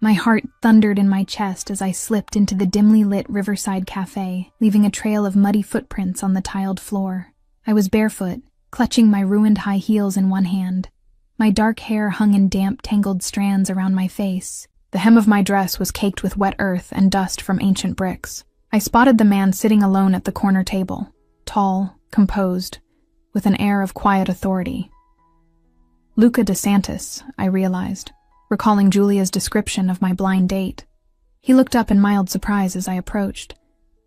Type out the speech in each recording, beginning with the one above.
My heart thundered in my chest as I slipped into the dimly lit riverside cafe, leaving a trail of muddy footprints on the tiled floor. I was barefoot, clutching my ruined high heels in one hand. My dark hair hung in damp, tangled strands around my face. The hem of my dress was caked with wet earth and dust from ancient bricks. I spotted the man sitting alone at the corner table, tall, composed, with an air of quiet authority. Luca DeSantis, I realized, recalling Julia's description of my blind date. He looked up in mild surprise as I approached,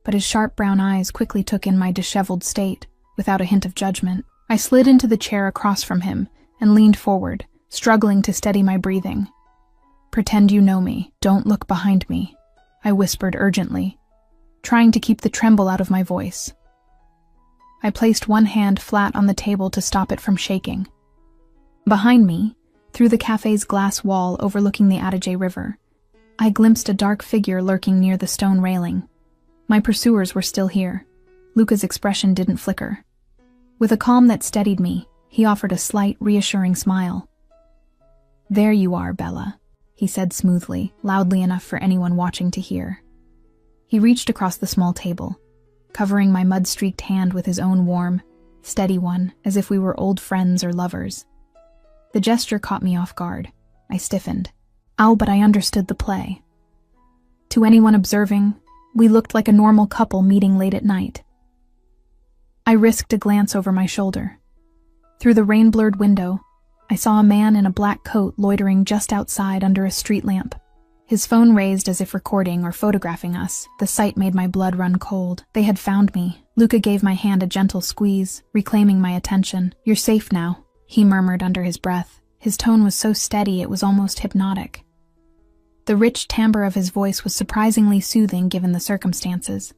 but his sharp brown eyes quickly took in my disheveled state, without a hint of judgment. I slid into the chair across from him and leaned forward, struggling to steady my breathing. "Pretend you know me. Don't look behind me," I whispered urgently, trying to keep the tremble out of my voice. I placed one hand flat on the table to stop it from shaking. Behind me, through the cafe's glass wall overlooking the Adige River, I glimpsed a dark figure lurking near the stone railing. My pursuers were still here. Luca's expression didn't flicker. With a calm that steadied me, he offered a slight, reassuring smile. "There you are, Bella," he said smoothly, loudly enough for anyone watching to hear. He reached across the small table, covering my mud-streaked hand with his own warm, steady one, as if we were old friends or lovers. The gesture caught me off guard. I stiffened. But I understood the play. To anyone observing, we looked like a normal couple meeting late at night. I risked a glance over my shoulder. Through the rain-blurred window, I saw a man in a black coat loitering just outside under a street lamp. His phone raised as if recording or photographing us. The sight made my blood run cold. They had found me. Luca gave my hand a gentle squeeze, reclaiming my attention. "You're safe now," he murmured under his breath. His tone was so steady it was almost hypnotic. The rich timbre of his voice was surprisingly soothing given the circumstances.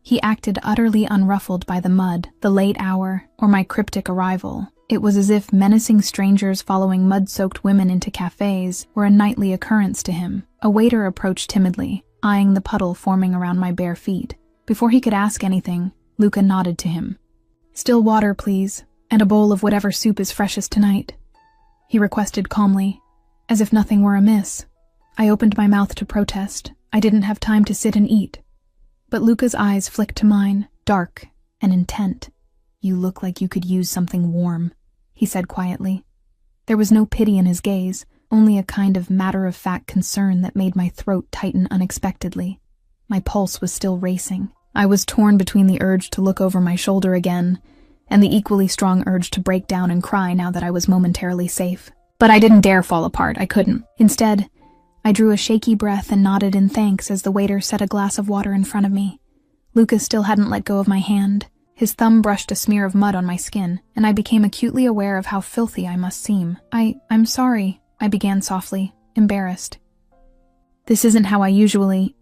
He acted utterly unruffled by the mud, the late hour, or my cryptic arrival. It was as if menacing strangers following mud-soaked women into cafes were a nightly occurrence to him. A waiter approached timidly, eyeing the puddle forming around my bare feet. Before he could ask anything, Luca nodded to him. "Still water, please, and a bowl of whatever soup is freshest tonight," he requested calmly, as if nothing were amiss. I opened my mouth to protest. I didn't have time to sit and eat. But Luca's eyes flicked to mine, dark and intent. "You look like you could use something warm," he said quietly. There was no pity in his gaze, only a kind of matter-of-fact concern that made my throat tighten unexpectedly. My pulse was still racing. I was torn between the urge to look over my shoulder again and the equally strong urge to break down and cry now that I was momentarily safe. But I didn't dare fall apart. I couldn't. Instead, I drew a shaky breath and nodded in thanks as the waiter set a glass of water in front of me. Luca still hadn't let go of my hand. His thumb brushed a smear of mud on my skin, and I became acutely aware of how filthy I must seem. I'm sorry," I began softly, embarrassed. "This isn't how I usually—"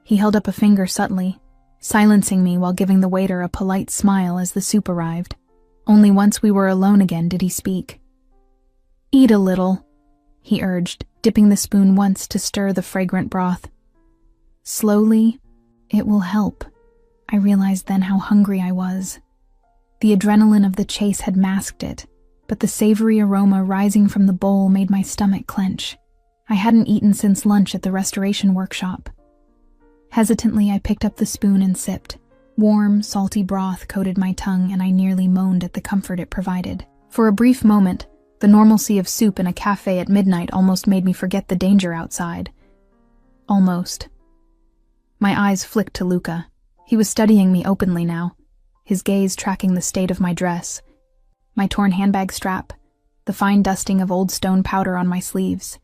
He held up a finger subtly, silencing me while giving the waiter a polite smile as the soup arrived. Only once we were alone again did he speak. "Eat a little," he urged, dipping the spoon once to stir the fragrant broth. "Slowly, it will help." I realized then how hungry I was. The adrenaline of the chase had masked it, but the savory aroma rising from the bowl made my stomach clench. I hadn't eaten since lunch at the restoration workshop. Hesitantly, I picked up the spoon and sipped. Warm, salty broth coated my tongue, and I nearly moaned at the comfort it provided. For a brief moment, the normalcy of soup in a cafe at midnight almost made me forget the danger outside. Almost. My eyes flicked to Luca. He was studying me openly now, his gaze tracking the state of my dress, my torn handbag strap, the fine dusting of old stone powder on my sleeves.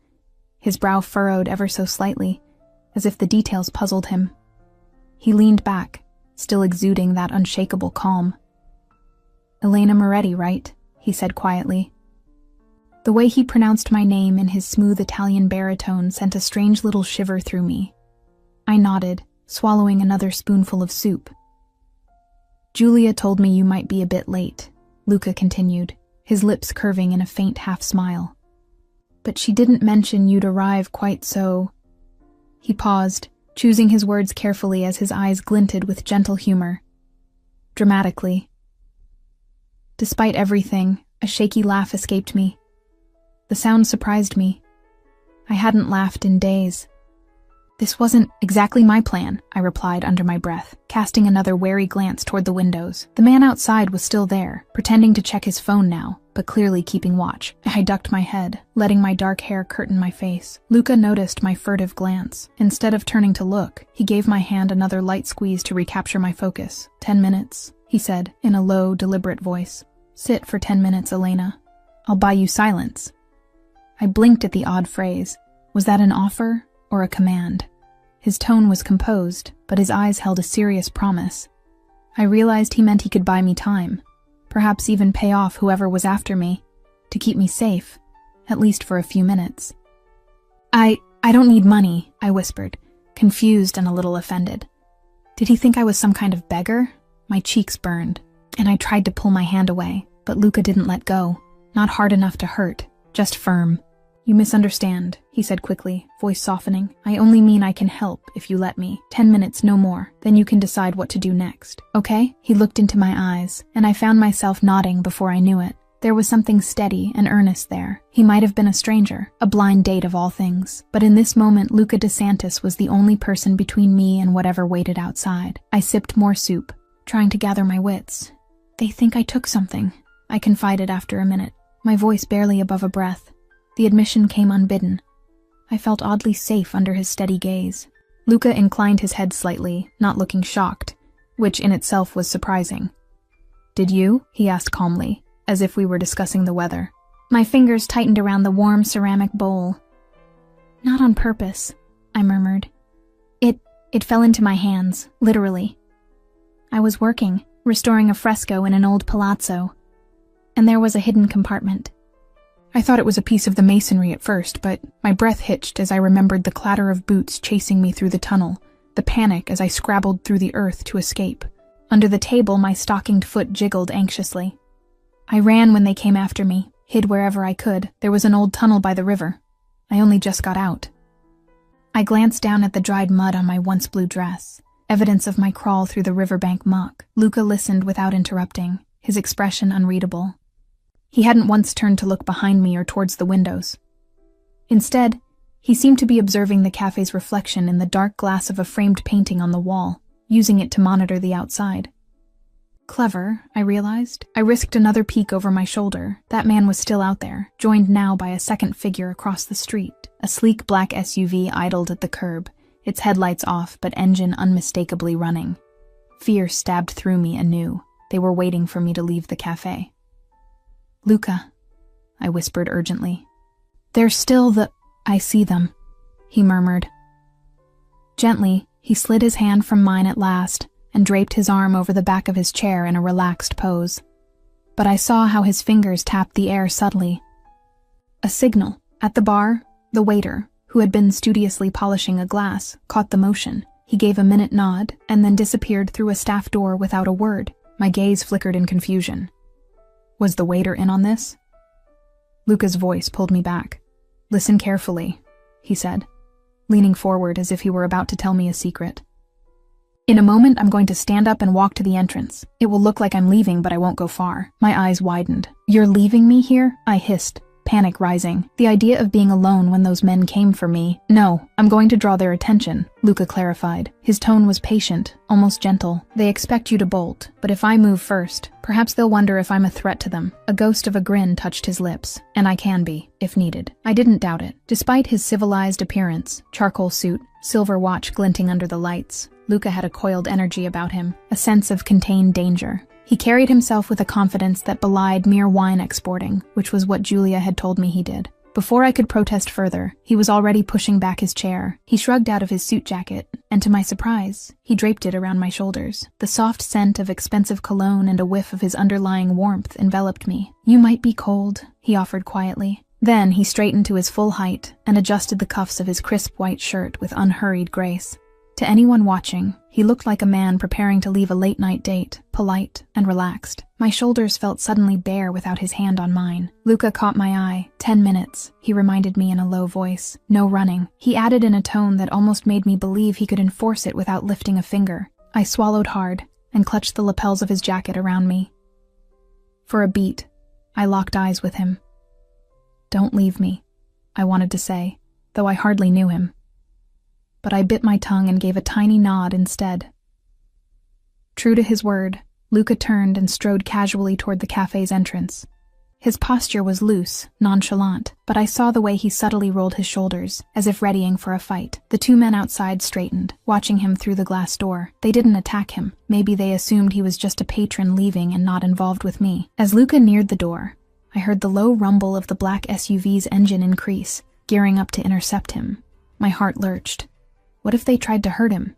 His brow furrowed ever so slightly, as if the details puzzled him. He leaned back, still exuding that unshakable calm. "Elena Moretti, right?" he said quietly. The way he pronounced my name in his smooth Italian baritone sent a strange little shiver through me. I nodded, swallowing another spoonful of soup. "Julia told me you might be a bit late," Luca continued, his lips curving in a faint half-smile. "But she didn't mention you'd arrive quite so—" He paused, choosing his words carefully as his eyes glinted with gentle humor. "Dramatically." Despite everything, a shaky laugh escaped me. The sound surprised me. I hadn't laughed in days. "This wasn't exactly my plan," I replied under my breath, casting another wary glance toward the windows. The man outside was still there, pretending to check his phone now, but clearly keeping watch. I ducked my head, letting my dark hair curtain my face. Luca noticed my furtive glance. Instead of turning to look, he gave my hand another light squeeze to recapture my focus. 10 minutes, he said, in a low, deliberate voice. "Sit for 10 minutes, Elena. I'll buy you silence." I blinked at the odd phrase. Was that an offer or a command? His tone was composed, but his eyes held a serious promise. I realized he meant he could buy me time, perhaps even pay off whoever was after me, to keep me safe, at least for a few minutes. I don't need money," I whispered, confused and a little offended. Did he think I was some kind of beggar? My cheeks burned, and I tried to pull my hand away, but Luca didn't let go. Not hard enough to hurt, just firm. "You misunderstand," he said quickly, voice softening. "I only mean I can help if you let me. 10 minutes, no more. Then you can decide what to do next. Okay?" He looked into my eyes, and I found myself nodding before I knew it. There was something steady and earnest there. He might have been a stranger, a blind date of all things. But in this moment, Luca DeSantis was the only person between me and whatever waited outside. I sipped more soup, trying to gather my wits. "They think I took something," I confided after a minute, my voice barely above a breath. The admission came unbidden. I felt oddly safe under his steady gaze. Luca inclined his head slightly, not looking shocked, which in itself was surprising. "Did you?" he asked calmly, as if we were discussing the weather. My fingers tightened around the warm ceramic bowl. "Not on purpose," I murmured. It fell into my hands, literally. I was working, restoring a fresco in an old palazzo, and there was a hidden compartment. I thought it was a piece of the masonry at first, but my breath hitched as I remembered the clatter of boots chasing me through the tunnel, the panic as I scrabbled through the earth to escape. Under the table, my stockinged foot jiggled anxiously. I ran when they came after me, hid wherever I could. There was an old tunnel by the river. I only just got out. I glanced down at the dried mud on my once blue dress, evidence of my crawl through the riverbank muck. Luca listened without interrupting, his expression unreadable. He hadn't once turned to look behind me or towards the windows. Instead, he seemed to be observing the cafe's reflection in the dark glass of a framed painting on the wall, using it to monitor the outside. Clever, I realized. I risked another peek over my shoulder. That man was still out there, joined now by a second figure across the street. A sleek black SUV idled at the curb, its headlights off but engine unmistakably running. Fear stabbed through me anew. They were waiting for me to leave the cafe. "Luca," I whispered urgently. "There's still I see them," he murmured. Gently, he slid his hand from mine at last and draped his arm over the back of his chair in a relaxed pose. But I saw how his fingers tapped the air subtly. A signal. At the bar, the waiter, who had been studiously polishing a glass, caught the motion. He gave a minute nod and then disappeared through a staff door without a word. My gaze flickered in confusion. Was the waiter in on this? Luca's voice pulled me back. "Listen carefully," he said, leaning forward as if he were about to tell me a secret. "In a moment, I'm going to stand up and walk to the entrance. It will look like I'm leaving, but I won't go far." My eyes widened. "You're leaving me here?" I hissed, panic rising. The idea of being alone when those men came for me. "No, I'm going to draw their attention," Luca clarified. His tone was patient, almost gentle. "They expect you to bolt, but if I move first, perhaps they'll wonder if I'm a threat to them." A ghost of a grin touched his lips, and I can be, if needed. I didn't doubt it. Despite his civilized appearance, charcoal suit, silver watch glinting under the lights, Luca had a coiled energy about him, a sense of contained danger. He carried himself with a confidence that belied mere wine exporting, which was what Julia had told me he did. Before I could protest further, he was already pushing back his chair. He shrugged out of his suit jacket, and to my surprise, he draped it around my shoulders. The soft scent of expensive cologne and a whiff of his underlying warmth enveloped me. "You might be cold," he offered quietly. Then he straightened to his full height and adjusted the cuffs of his crisp white shirt with unhurried grace. To anyone watching, he looked like a man preparing to leave a late-night date, polite and relaxed. My shoulders felt suddenly bare without his hand on mine. Luca caught my eye. 10 minutes, he reminded me in a low voice. No running. He added in a tone that almost made me believe he could enforce it without lifting a finger. I swallowed hard and clutched the lapels of his jacket around me. For a beat, I locked eyes with him. "Don't leave me," I wanted to say, though I hardly knew him. But I bit my tongue and gave a tiny nod instead. True to his word, Luca turned and strode casually toward the cafe's entrance. His posture was loose, nonchalant, but I saw the way he subtly rolled his shoulders, as if readying for a fight. The two men outside straightened, watching him through the glass door. They didn't attack him. Maybe they assumed he was just a patron leaving and not involved with me. As Luca neared the door, I heard the low rumble of the black SUV's engine increase, gearing up to intercept him. My heart lurched. What if they tried to hurt him?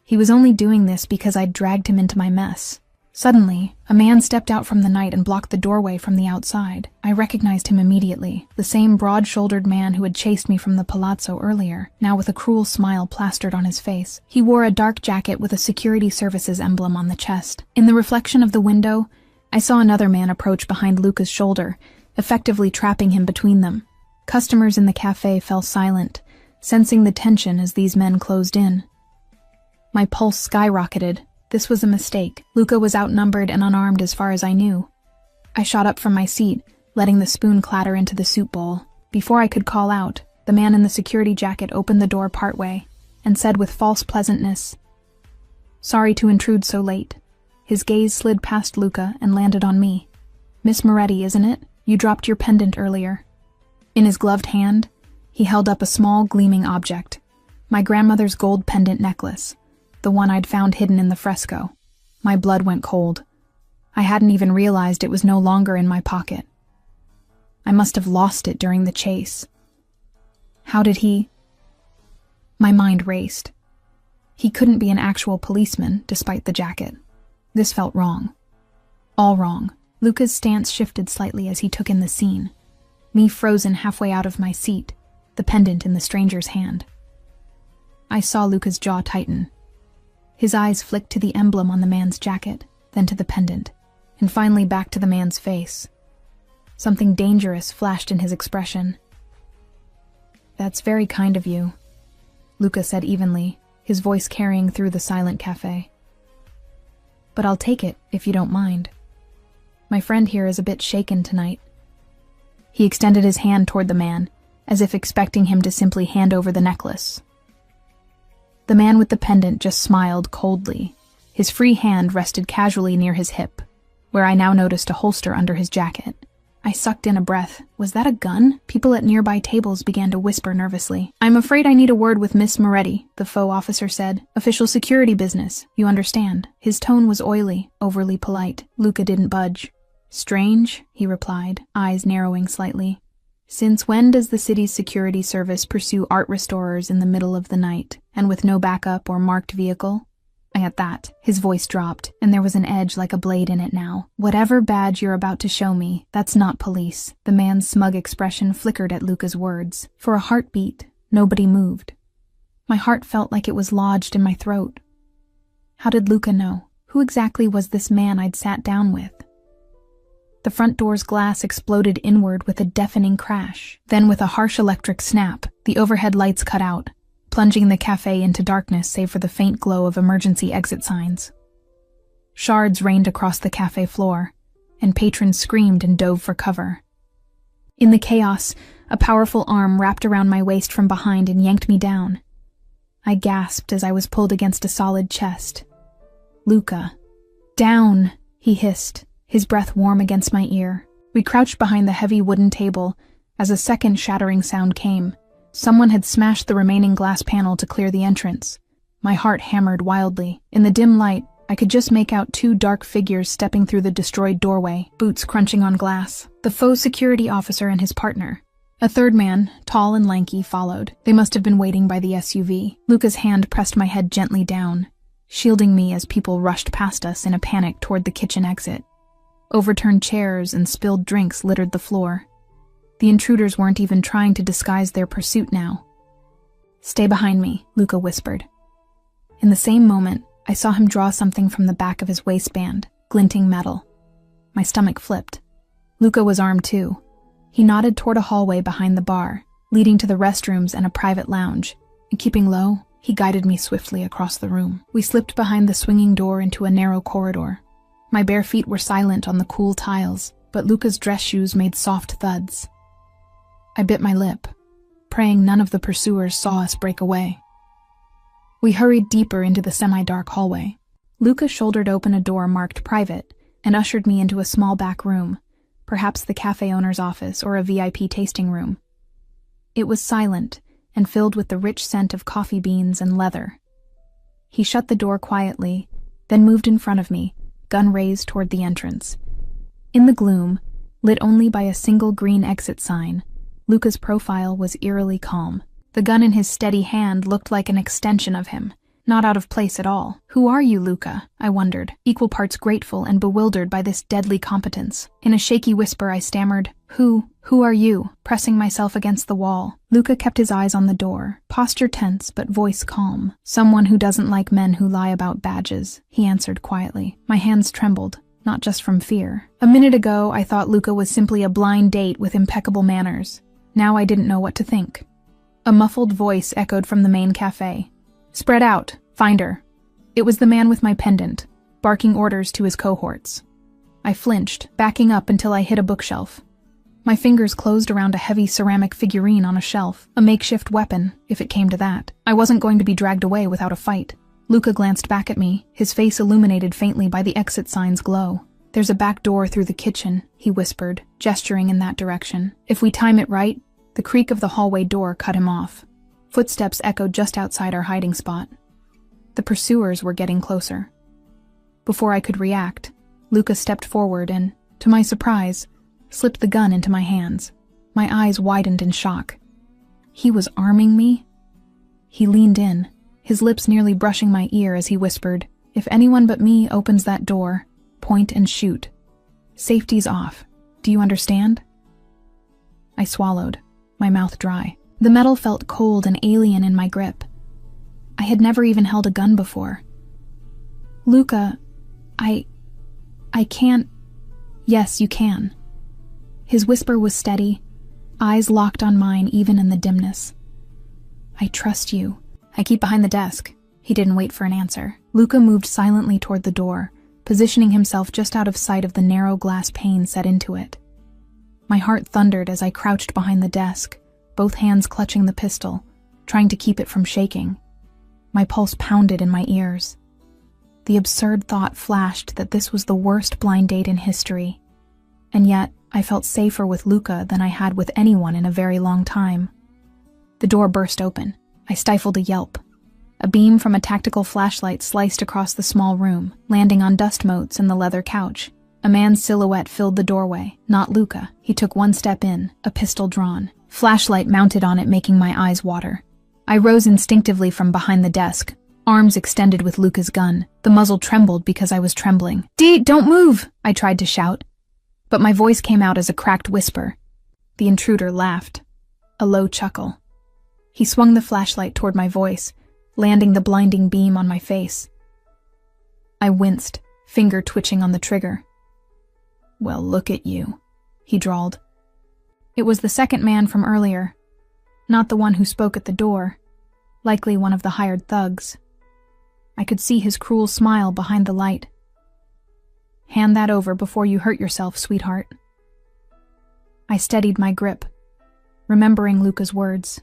He was only doing this because I'd dragged him into my mess. Suddenly, a man stepped out from the night and blocked the doorway from the outside. I recognized him immediately, the same broad-shouldered man who had chased me from the palazzo earlier, now with a cruel smile plastered on his face. He wore a dark jacket with a security services emblem on the chest. In the reflection of the window, I saw another man approach behind Luca's shoulder, effectively trapping him between them. Customers in the cafe fell silent, sensing the tension as these men closed in. My pulse skyrocketed. This was a mistake. Luca was outnumbered and unarmed as far as I knew. I shot up from my seat, letting the spoon clatter into the soup bowl. Before I could call out, the man in the security jacket opened the door partway and said with false pleasantness, "Sorry to intrude so late." His gaze slid past Luca and landed on me. "Miss Moretti, isn't it? You dropped your pendant earlier." In his gloved hand, he held up a small, gleaming object, my grandmother's gold pendant necklace, the one I'd found hidden in the fresco. My blood went cold. I hadn't even realized it was no longer in my pocket. I must have lost it during the chase. How did he... My mind raced. He couldn't be an actual policeman, despite the jacket. This felt wrong. All wrong. Luca's stance shifted slightly as he took in the scene. Me frozen halfway out of my seat, the pendant in the stranger's hand. I saw Luca's jaw tighten. His eyes flicked to the emblem on the man's jacket, then to the pendant, and finally back to the man's face. Something dangerous flashed in his expression. "That's very kind of you," Luca said evenly, his voice carrying through the silent cafe. "But I'll take it, if you don't mind. My friend here is a bit shaken tonight." He extended his hand toward the man, as if expecting him to simply hand over the necklace. The man with the pendant just smiled coldly. His free hand rested casually near his hip, where I now noticed a holster under his jacket. I sucked in a breath. Was that a gun? People at nearby tables began to whisper nervously. "I'm afraid I need a word with Miss Moretti," the faux officer said. "Official security business, you understand." His tone was oily, overly polite. Luca didn't budge. "Strange," he replied, eyes narrowing slightly. "Since when does the city's security service pursue art restorers in the middle of the night, and with no backup or marked vehicle?" At that, his voice dropped, and there was an edge like a blade in it now. "Whatever badge you're about to show me, that's not police." The man's smug expression flickered at Luca's words. For a heartbeat, nobody moved. My heart felt like it was lodged in my throat. How did Luca know? Who exactly was this man I'd sat down with? The front door's glass exploded inward with a deafening crash. Then with a harsh electric snap, the overhead lights cut out, plunging the cafe into darkness save for the faint glow of emergency exit signs. Shards rained across the cafe floor, and patrons screamed and dove for cover. In the chaos, a powerful arm wrapped around my waist from behind and yanked me down. I gasped as I was pulled against a solid chest. "Luca." "Down," he hissed, his breath warm against my ear. We crouched behind the heavy wooden table as a second shattering sound came. Someone had smashed the remaining glass panel to clear the entrance. My heart hammered wildly. In the dim light, I could just make out two dark figures stepping through the destroyed doorway, boots crunching on glass. The faux security officer and his partner. A third man, tall and lanky, followed. They must have been waiting by the SUV. Luca's hand pressed my head gently down, shielding me as people rushed past us in a panic toward the kitchen exit. Overturned chairs and spilled drinks littered the floor. The intruders weren't even trying to disguise their pursuit now. "Stay behind me," Luca whispered. In the same moment, I saw him draw something from the back of his waistband, glinting metal. My stomach flipped. Luca was armed too. He nodded toward a hallway behind the bar, leading to the restrooms and a private lounge, and keeping low, he guided me swiftly across the room. We slipped behind the swinging door into a narrow corridor. My bare feet were silent on the cool tiles, but Luca's dress shoes made soft thuds. I bit my lip. praying none of the pursuers saw us break away. We hurried deeper into the semi-dark hallway. Luca shouldered open a door marked private and ushered me into a small back room, perhaps the cafe owner's office or a VIP tasting room. It was silent and filled with the rich scent of coffee beans and leather. He shut the door quietly, then moved in front of me, gun raised toward the entrance. In the gloom, lit only by a single green exit sign, Luca's profile was eerily calm. The gun in his steady hand looked like an extension of him, not out of place at all. "Who are you, Luca?" I wondered, equal parts grateful and bewildered by this deadly competence. In a shaky whisper I stammered, Who are you?" pressing myself against the wall. Luca kept his eyes on the door, posture tense but voice calm. "Someone who doesn't like men who lie about badges," he answered quietly. My hands trembled, not just from fear. A minute ago I thought Luca was simply a blind date with impeccable manners. Now I didn't know what to think. A muffled voice echoed from the main cafe. "Spread out, find her." It was the man with my pendant, barking orders to his cohorts. I flinched, backing up until I hit a bookshelf. My fingers closed around a heavy ceramic figurine on a shelf, a makeshift weapon, if it came to that. I wasn't going to be dragged away without a fight. Luca glanced back at me, his face illuminated faintly by the exit sign's glow. "There's a back door through the kitchen," he whispered, gesturing in that direction. "If we time it right..." The creak of the hallway door cut him off. Footsteps echoed just outside our hiding spot. The pursuers were getting closer. Before I could react, Luca stepped forward and, to my surprise, slipped the gun into my hands. My eyes widened in shock. He was arming me? He leaned in, his lips nearly brushing my ear as he whispered, "If anyone but me opens that door, point and shoot. Safety's off. Do you understand?" I swallowed, my mouth dry. The metal felt cold and alien in my grip. I had never even held a gun before. "Luca, I can't..." "Yes, you can." His whisper was steady, eyes locked on mine even in the dimness. "I trust you. I keep behind the desk." He didn't wait for an answer. Luca moved silently toward the door, positioning himself just out of sight of the narrow glass pane set into it. My heart thundered as I crouched behind the desk, both hands clutching the pistol, trying to keep it from shaking. My pulse pounded in my ears. The absurd thought flashed that this was the worst blind date in history, and yet I felt safer with Luca than I had with anyone in a very long time. The door burst open. I stifled a yelp. A beam from a tactical flashlight sliced across the small room, landing on dust motes and the leather couch. A man's silhouette filled the doorway, not Luca. He took one step in, a pistol drawn, flashlight mounted on it making my eyes water. I rose instinctively from behind the desk, arms extended with Luca's gun. The muzzle trembled because I was trembling. Don't move!" I tried to shout, but my voice came out as a cracked whisper. The intruder laughed, a low chuckle. He swung the flashlight toward my voice, landing the blinding beam on my face. I winced, finger twitching on the trigger. "Well, look at you," he drawled. It was the second man from earlier, not the one who spoke at the door, likely one of the hired thugs. I could see his cruel smile behind the light. "Hand that over before you hurt yourself, sweetheart." I steadied my grip, remembering Luca's words.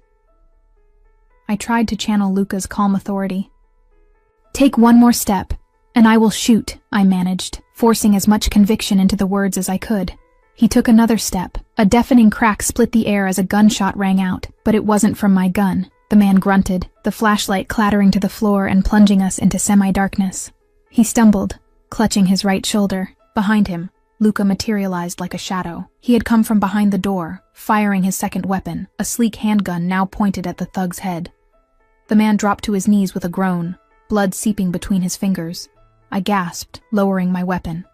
I tried to channel Luca's calm authority. "Take one more step, and I will shoot," I managed, forcing as much conviction into the words as I could. He took another step. A deafening crack split the air as a gunshot rang out, but it wasn't from my gun. The man grunted, the flashlight clattering to the floor and plunging us into semi-darkness. He stumbled, clutching his right shoulder. Behind him, Luca materialized like a shadow. He had come from behind the door, firing his second weapon, a sleek handgun now pointed at the thug's head. The man dropped to his knees with a groan, blood seeping between his fingers. I gasped, lowering my weapon.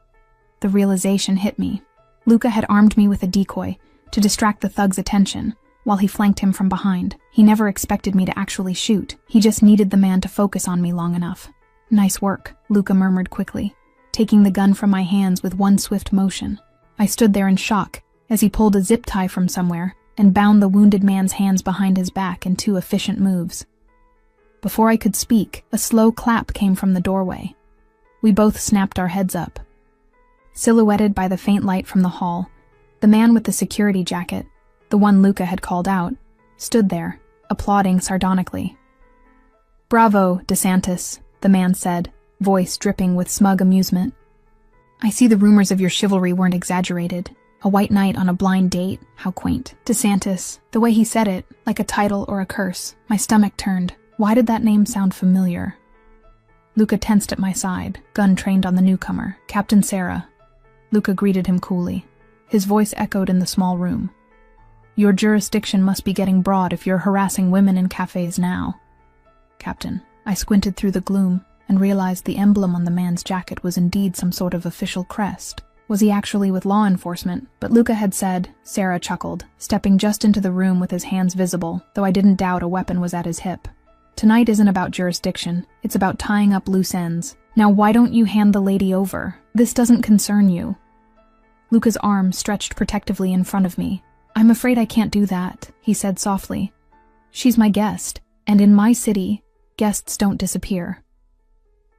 The realization hit me. Luca had armed me with a decoy to distract the thug's attention, while he flanked him from behind. He never expected me to actually shoot. He just needed the man to focus on me long enough. "Nice work," Luca murmured quickly, taking the gun from my hands with one swift motion. I stood there in shock as he pulled a zip tie from somewhere and bound the wounded man's hands behind his back in 2 efficient moves. Before I could speak, a slow clap came from the doorway. We both snapped our heads up. Silhouetted by the faint light from the hall, the man with the security jacket, the one Luca had called out, stood there, applauding sardonically. "Bravo, DeSantis," the man said, voice dripping with smug amusement. "I see the rumors of your chivalry weren't exaggerated. A white knight on a blind date, how quaint." DeSantis, the way he said it, like a title or a curse, my stomach turned. Why did that name sound familiar? Luca tensed at my side, gun trained on the newcomer, Captain Sarah. Luca greeted him coolly. His voice echoed in the small room. "Your jurisdiction must be getting broad if you're harassing women in cafes now." "Captain." I squinted through the gloom and realized the emblem on the man's jacket was indeed some sort of official crest. Was he actually with law enforcement? But Luca had said, Sarah chuckled, stepping just into the room with his hands visible, though I didn't doubt a weapon was at his hip. "Tonight isn't about jurisdiction, it's about tying up loose ends. Now why don't you hand the lady over? This doesn't concern you." Luca's arm stretched protectively in front of me. "I'm afraid I can't do that," he said softly. "She's my guest, and in my city, guests don't disappear."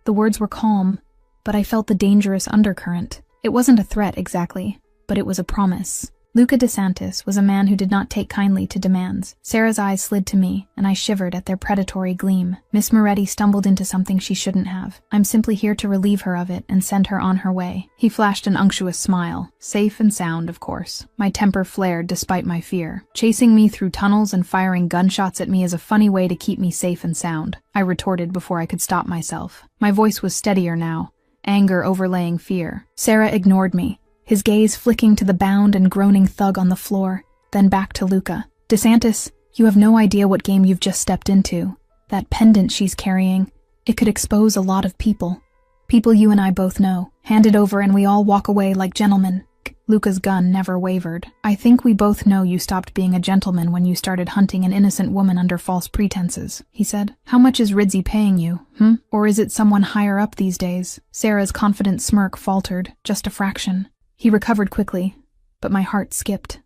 The words were calm, but I felt the dangerous undercurrent. It wasn't a threat exactly, but it was a promise. Luca DeSantis was a man who did not take kindly to demands. Sarah's eyes slid to me, and I shivered at their predatory gleam. Miss Moretti stumbled into something she shouldn't have. I'm simply here to relieve her of it and send her on her way. He flashed an unctuous smile. Safe and sound, of course. My temper flared despite my fear. Chasing me through tunnels and firing gunshots at me is a funny way to keep me safe and sound, I retorted before I could stop myself. My voice was steadier now, anger overlaying fear. Sarah ignored me, his gaze flicking to the bound and groaning thug on the floor, then back to Luca. "DeSantis, you have no idea what game you've just stepped into. That pendant she's carrying, it could expose a lot of people. People you and I both know. Hand it over and we all walk away like gentlemen." Luca's gun never wavered. "I think we both know you stopped being a gentleman when you started hunting an innocent woman under false pretenses," he said. "How much is Ridzi paying you, Or is it someone higher up these days?" Sarah's confident smirk faltered, just a fraction. He recovered quickly, but my heart skipped.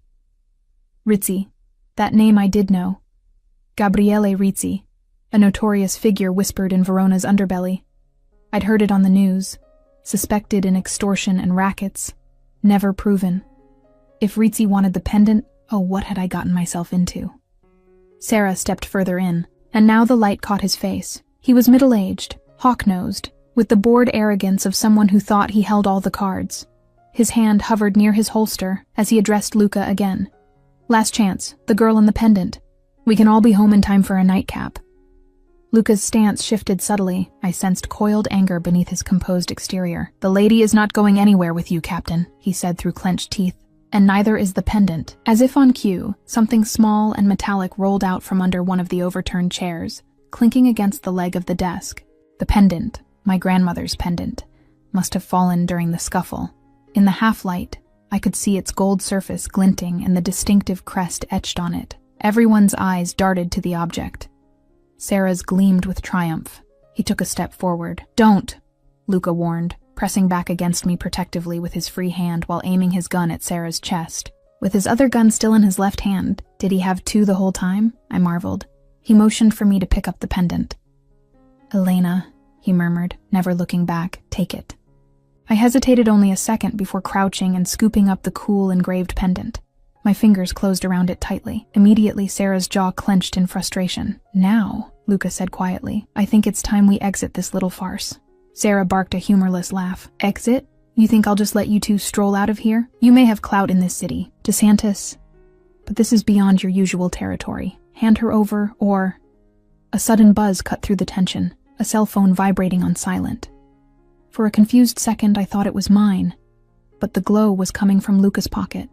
Rizzi. That name I did know. Gabriele Rizzi, a notorious figure whispered in Verona's underbelly. I'd heard it on the news. Suspected in extortion and rackets. Never proven. If Rizzi wanted the pendant, oh, what had I gotten myself into? Sarah stepped further in, and now the light caught his face. He was middle-aged, hawk-nosed, with the bored arrogance of someone who thought he held all the cards. His hand hovered near his holster as he addressed Luca again. "Last chance, the girl and the pendant. We can all be home in time for a nightcap." Luca's stance shifted subtly. I sensed coiled anger beneath his composed exterior. "The lady is not going anywhere with you, Captain," he said through clenched teeth. "And neither is the pendant." As if on cue, something small and metallic rolled out from under one of the overturned chairs, clinking against the leg of the desk. The pendant, my grandmother's pendant, must have fallen during the scuffle. In the half-light, I could see its gold surface glinting and the distinctive crest etched on it. Everyone's eyes darted to the object. Sarah's gleamed with triumph. He took a step forward. "Don't," Luca warned, pressing back against me protectively with his free hand while aiming his gun at Sarah's chest. With his other gun still in his left hand, did he have two the whole time? I marveled. He motioned for me to pick up the pendant. "Elena," he murmured, never looking back, "take it." I hesitated only a second before crouching and scooping up the cool engraved pendant. My fingers closed around it tightly. Immediately, Sarah's jaw clenched in frustration. "Now," Luca said quietly, "I think it's time we exit this little farce." Sarah barked a humorless laugh. "Exit? You think I'll just let you two stroll out of here? You may have clout in this city, DeSantis, but this is beyond your usual territory. Hand her over, or..." A sudden buzz cut through the tension, a cell phone vibrating on silent. For a confused second, I thought it was mine, but the glow was coming from Luca's pocket.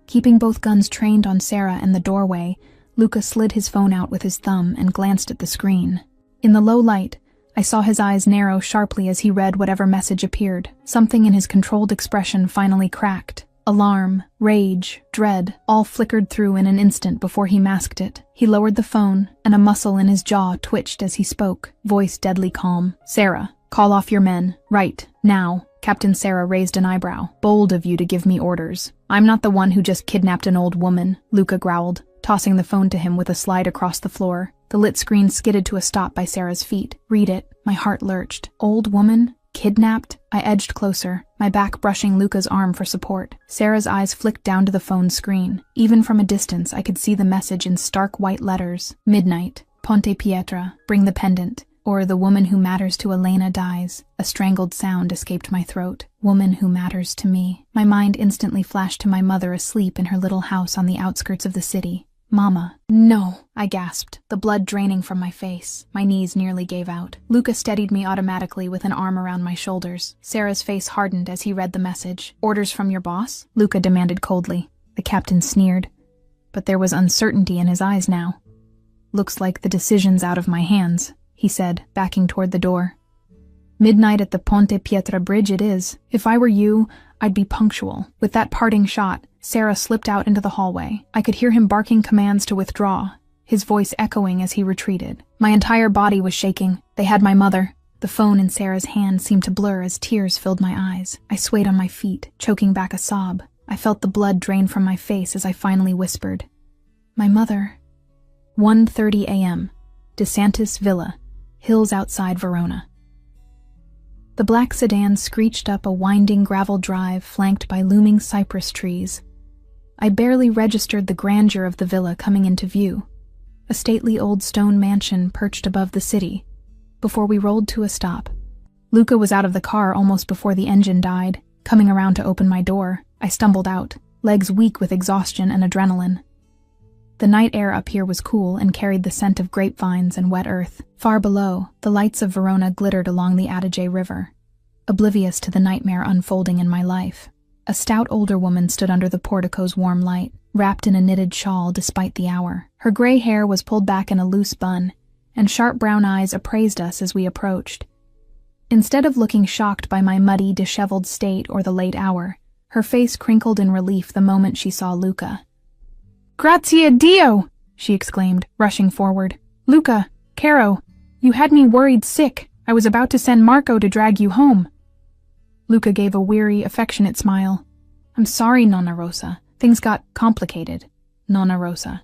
Keeping both guns trained on Sarah and the doorway, Luca slid his phone out with his thumb and glanced at the screen. In the low light, I saw his eyes narrow sharply as he read whatever message appeared. Something in his controlled expression finally cracked. Alarm, rage, dread, all flickered through in an instant before he masked it. He lowered the phone, and a muscle in his jaw twitched as he spoke, voice deadly calm. "Sarah, call off your men. Right, now." Captain Sarah raised an eyebrow. "Bold of you to give me orders. I'm not the one who just kidnapped an old woman," Luca growled, tossing the phone to him with a slide across the floor. The lit screen skidded to a stop by Sarah's feet. "Read it." My heart lurched. "Old woman? Kidnapped? I edged closer, my back brushing Luca's arm for support. Sarah's eyes flicked down to the phone screen. Even from a distance, I could see the message in stark white letters. Midnight. Ponte Pietra. Bring the pendant. Or the woman who matters to Elena dies. A strangled sound escaped my throat. Woman who matters to me. My mind instantly flashed to my mother asleep in her little house on the outskirts of the city. Mama. No, I gasped, the blood draining from my face. My knees nearly gave out. Luca steadied me automatically with an arm around my shoulders. Sarah's face hardened as he read the message. Orders from your boss? Luca demanded coldly. The captain sneered, but there was uncertainty in his eyes now. Looks like the decision's out of my hands, he said, backing toward the door. Midnight at the Ponte Pietra bridge it is. If I were you, I'd be punctual. With that parting shot, Sarah slipped out into the hallway. I could hear him barking commands to withdraw, his voice echoing as he retreated. My entire body was shaking. They had my mother. The phone in Sarah's hand seemed to blur as tears filled my eyes. I swayed on my feet, choking back a sob. I felt the blood drain from my face as I finally whispered. My mother. 1:30 a.m. DeSantis Villa, hills outside Verona. The black sedan screeched up a winding gravel drive flanked by looming cypress trees. I barely registered the grandeur of the villa coming into view, a stately old stone mansion perched above the city, before we rolled to a stop. Luca was out of the car almost before the engine died. Coming around to open my door, I stumbled out, legs weak with exhaustion and adrenaline. The night air up here was cool and carried the scent of grapevines and wet earth. Far below, the lights of Verona glittered along the Adige River, oblivious to the nightmare unfolding in my life. A stout older woman stood under the portico's warm light, wrapped in a knitted shawl despite the hour. Her gray hair was pulled back in a loose bun, and sharp brown eyes appraised us as we approached. Instead of looking shocked by my muddy, disheveled state or the late hour, her face crinkled in relief the moment she saw Luca. "Grazie a Dio!" she exclaimed, rushing forward. "Luca, Caro, you had me worried sick. I was about to send Marco to drag you home." Luca gave a weary, affectionate smile. "I'm sorry, Nonna Rosa. Things got complicated, Nonna Rosa."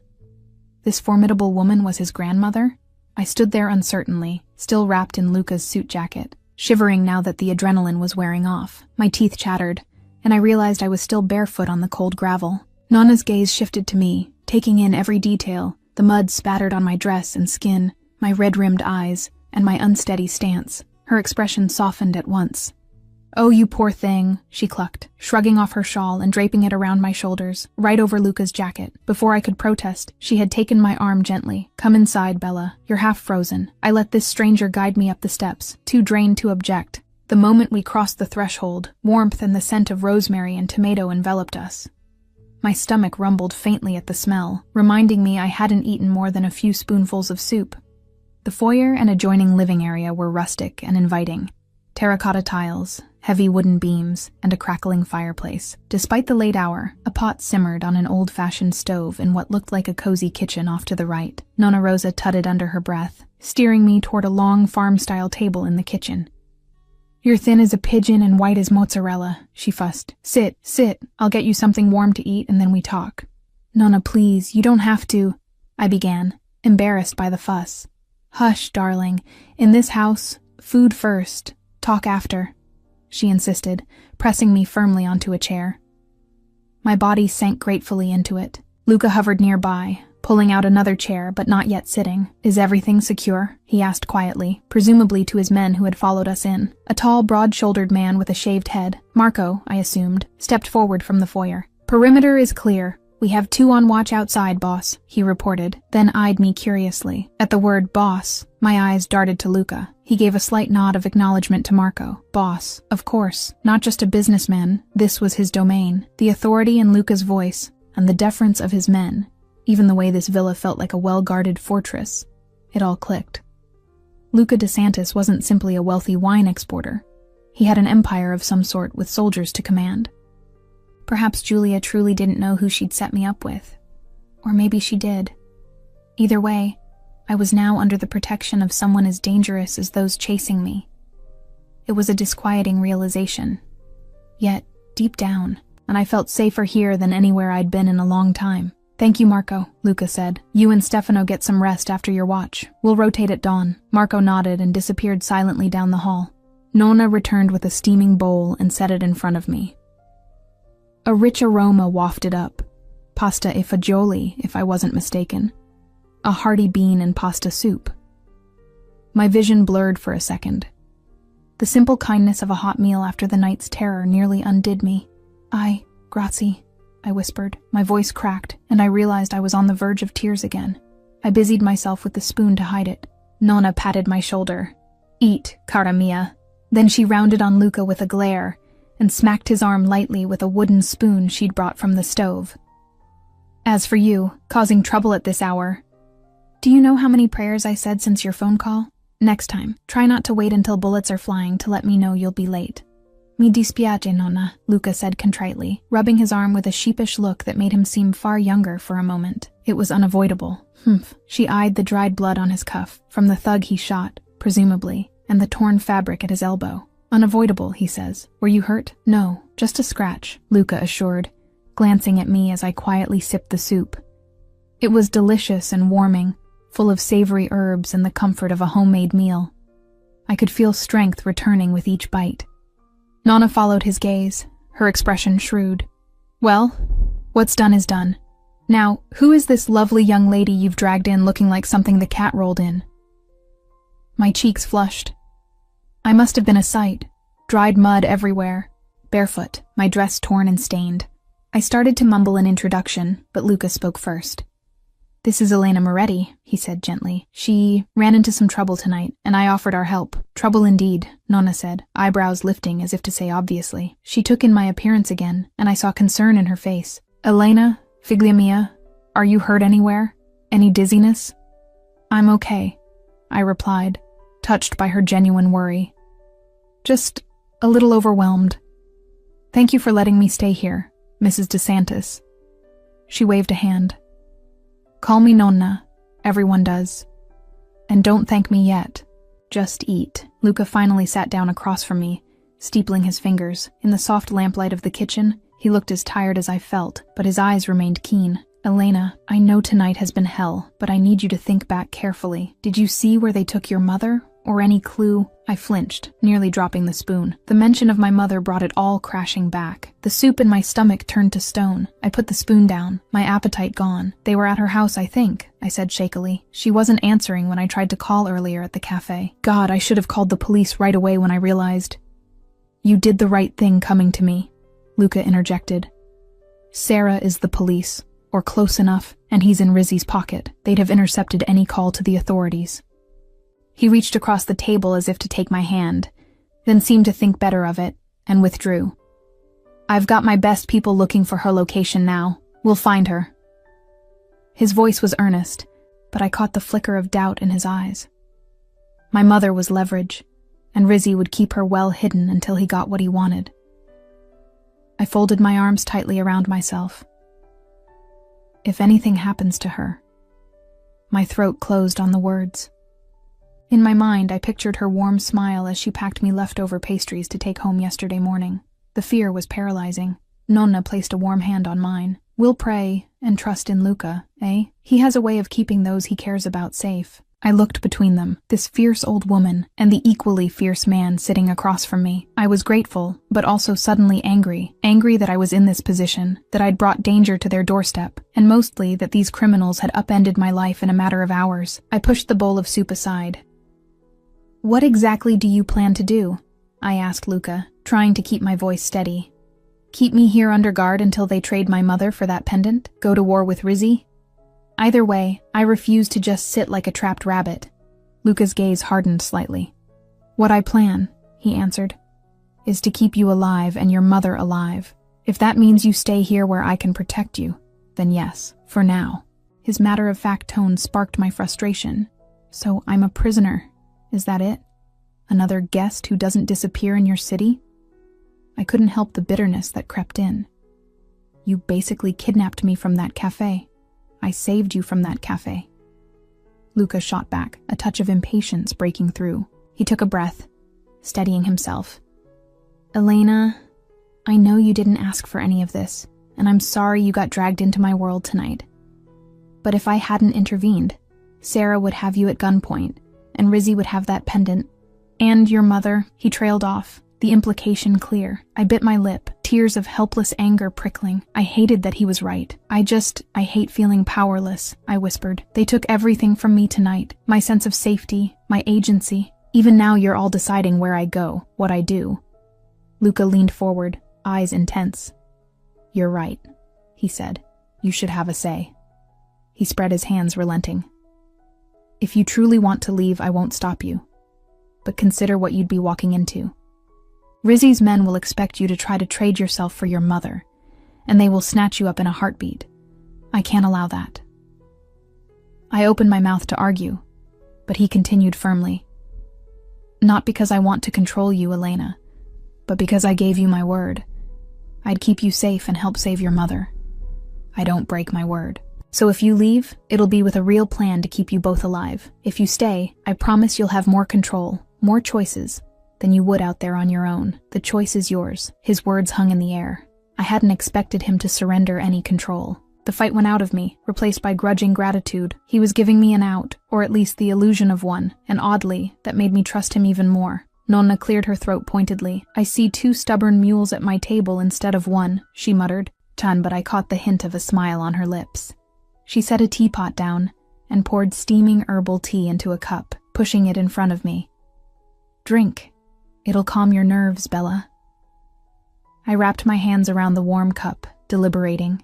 This formidable woman was his grandmother? I stood there uncertainly, still wrapped in Luca's suit jacket, shivering now that the adrenaline was wearing off. My teeth chattered, and I realized I was still barefoot on the cold gravel. Nonna's gaze shifted to me, taking in every detail, the mud spattered on my dress and skin, my red-rimmed eyes, and my unsteady stance. Her expression softened at once. "Oh, you poor thing," she clucked, shrugging off her shawl and draping it around my shoulders, right over Luca's jacket. Before I could protest, she had taken my arm gently. "Come inside, Bella. You're half frozen." I let this stranger guide me up the steps, too drained to object. The moment we crossed the threshold, warmth and the scent of rosemary and tomato enveloped us. My stomach rumbled faintly at the smell, reminding me I hadn't eaten more than a few spoonfuls of soup. The foyer and adjoining living area were rustic and inviting. Terracotta tiles, heavy wooden beams, and a crackling fireplace. Despite the late hour, a pot simmered on an old-fashioned stove in what looked like a cozy kitchen off to the right. Nonna Rosa tutted under her breath, steering me toward a long farm-style table in the kitchen. "You're thin as a pigeon and white as mozzarella," she fussed. Sit. I'll get you something warm to eat and then we talk." "Nonna, please, you don't have to," I began, embarrassed by the fuss. "Hush, darling. In this house, food first, talk after," she insisted, pressing me firmly onto a chair. My body sank gratefully into it. Luca hovered nearby, pulling out another chair but not yet sitting. "Is everything secure?" he asked quietly, presumably to his men who had followed us in. A tall, broad-shouldered man with a shaved head, Marco, I assumed, stepped forward from the foyer. "Perimeter is clear. We have 2 on watch outside, boss," he reported, then eyed me curiously. At the word boss, my eyes darted to Luca. He gave a slight nod of acknowledgement to Marco. Boss, of course, not just a businessman, this was his domain. The authority in Luca's voice, and the deference of his men, even the way this villa felt like a well-guarded fortress. It all clicked. Luca DeSantis wasn't simply a wealthy wine exporter. He had an empire of some sort with soldiers to command. Perhaps Julia truly didn't know who she'd set me up with. Or maybe she did. Either way, I was now under the protection of someone as dangerous as those chasing me. It was a disquieting realization. Yet, deep down, and I felt safer here than anywhere I'd been in a long time. "Thank you, Marco," Luca said. "You and Stefano get some rest after your watch. We'll rotate at dawn." Marco nodded and disappeared silently down the hall. Nonna returned with a steaming bowl and set it in front of me. A rich aroma wafted up. Pasta e fagioli, if I wasn't mistaken. A hearty bean and pasta soup. My vision blurred for a second. The simple kindness of a hot meal after the night's terror nearly undid me. Grazie, I whispered. My voice cracked, and I realized I was on the verge of tears again. I busied myself with the spoon to hide it. Nonna patted my shoulder. Eat, cara mia. Then she rounded on Luca with a glare and smacked his arm lightly with a wooden spoon she'd brought from the stove. As for you, causing trouble at this hour. Do you know how many prayers I said since your phone call? Next time, try not to wait until bullets are flying to let me know you'll be late. Mi dispiace, nonna, Luca said contritely, rubbing his arm with a sheepish look that made him seem far younger for a moment. It was unavoidable. Humph. She eyed the dried blood on his cuff, from the thug he shot, presumably, and the torn fabric at his elbow. Unavoidable, he says. Were you hurt? No, just a scratch, Luca assured, glancing at me as I quietly sipped the soup. It was delicious and warming, full of savory herbs and the comfort of a homemade meal. I could feel strength returning with each bite. Nonna followed his gaze, her expression shrewd. Well, what's done is done. Now, who is this lovely young lady you've dragged in looking like something the cat rolled in? My cheeks flushed. I must have been a sight. Dried mud everywhere. Barefoot, my dress torn and stained. I started to mumble an introduction, but Luca spoke first. This is Elena Moretti, he said gently. She ran into some trouble tonight, and I offered our help. Trouble indeed, Nonna said, eyebrows lifting as if to say obviously. She took in my appearance again, and I saw concern in her face. Elena, figlia mia, are you hurt anywhere? Any dizziness? I'm okay, I replied, touched by her genuine worry. Just a little overwhelmed. Thank you for letting me stay here, Mrs. DeSantis. She waved a hand. Call me Nonna, everyone does. And don't thank me yet. Just eat. Luca finally sat down across from me, steepling his fingers. In the soft lamplight of the kitchen, he looked as tired as I felt, but his eyes remained keen. Elena, I know tonight has been hell, but I need you to think back carefully. Did you see where they took your mother? Or any clue? I flinched, nearly dropping the spoon. The mention of my mother brought it all crashing back. The soup in my stomach turned to stone. I put the spoon down, my appetite gone. They were at her house, I think, I said shakily. She wasn't answering when I tried to call earlier at the cafe. God, I should have called the police right away when I realized. You did the right thing coming to me, Luca interjected. Sarah is the police, or close enough, and he's in Rizzy's pocket. They'd have intercepted any call to the authorities. He reached across the table as if to take my hand, then seemed to think better of it, and withdrew. I've got my best people looking for her location now. We'll find her. His voice was earnest, but I caught the flicker of doubt in his eyes. My mother was leverage, and Rizzy would keep her well hidden until he got what he wanted. I folded my arms tightly around myself. If anything happens to her. My throat closed on the words. In my mind, I pictured her warm smile as she packed me leftover pastries to take home yesterday morning. The fear was paralyzing. Nonna placed a warm hand on mine. We'll pray and trust in Luca, eh? He has a way of keeping those he cares about safe. I looked between them, this fierce old woman and the equally fierce man sitting across from me. I was grateful, but also suddenly angry. Angry that I was in this position, that I'd brought danger to their doorstep, and mostly that these criminals had upended my life in a matter of hours. I pushed the bowl of soup aside. What exactly do you plan to do? I asked Luca, trying to keep my voice steady. Keep me here under guard until they trade my mother for that pendant? Go to war with Rizzy? Either way, I refused to just sit like a trapped rabbit. Luca's gaze hardened slightly. What I plan, he answered, is to keep you alive and your mother alive. If that means you stay here where I can protect you, then yes, for now. His matter-of-fact tone sparked my frustration. So I'm a prisoner. Is that it? Another guest who doesn't disappear in your city? I couldn't help the bitterness that crept in. You basically kidnapped me from that cafe. I saved you from that cafe. Luca shot back, a touch of impatience breaking through. He took a breath, steadying himself. Elena, I know you didn't ask for any of this, and I'm sorry you got dragged into my world tonight. But if I hadn't intervened, Sarah would have you at gunpoint, and Rizzy would have that pendant, "And your mother," he trailed off, the implication clear. I bit my lip, tears of helpless anger prickling. I hated that he was right. I hate feeling powerless," I whispered. "They took everything from me tonight, my sense of safety, my agency. Even now you're all deciding where I go, what I do." Luca leaned forward, eyes intense. "You're right," he said. "You should have a say." He spread his hands, relenting. "If you truly want to leave, I won't stop you. But consider what you'd be walking into. Rizzy's men will expect you to try to trade yourself for your mother, and they will snatch you up in a heartbeat. I can't allow that." I opened my mouth to argue, but he continued firmly. "Not because I want to control you, Elena, but because I gave you my word. I'd keep you safe and help save your mother. I don't break my word. So if you leave, it'll be with a real plan to keep you both alive. If you stay, I promise you'll have more control, more choices, than you would out there on your own. The choice is yours." His words hung in the air. I hadn't expected him to surrender any control. The fight went out of me, replaced by grudging gratitude. He was giving me an out, or at least the illusion of one, and oddly, that made me trust him even more. Nonna cleared her throat pointedly. "I see 2 stubborn mules at my table instead of 1, she muttered. But I caught the hint of a smile on her lips. She set a teapot down and poured steaming herbal tea into a cup, pushing it in front of me. "Drink. It'll calm your nerves, Bella." I wrapped my hands around the warm cup, deliberating.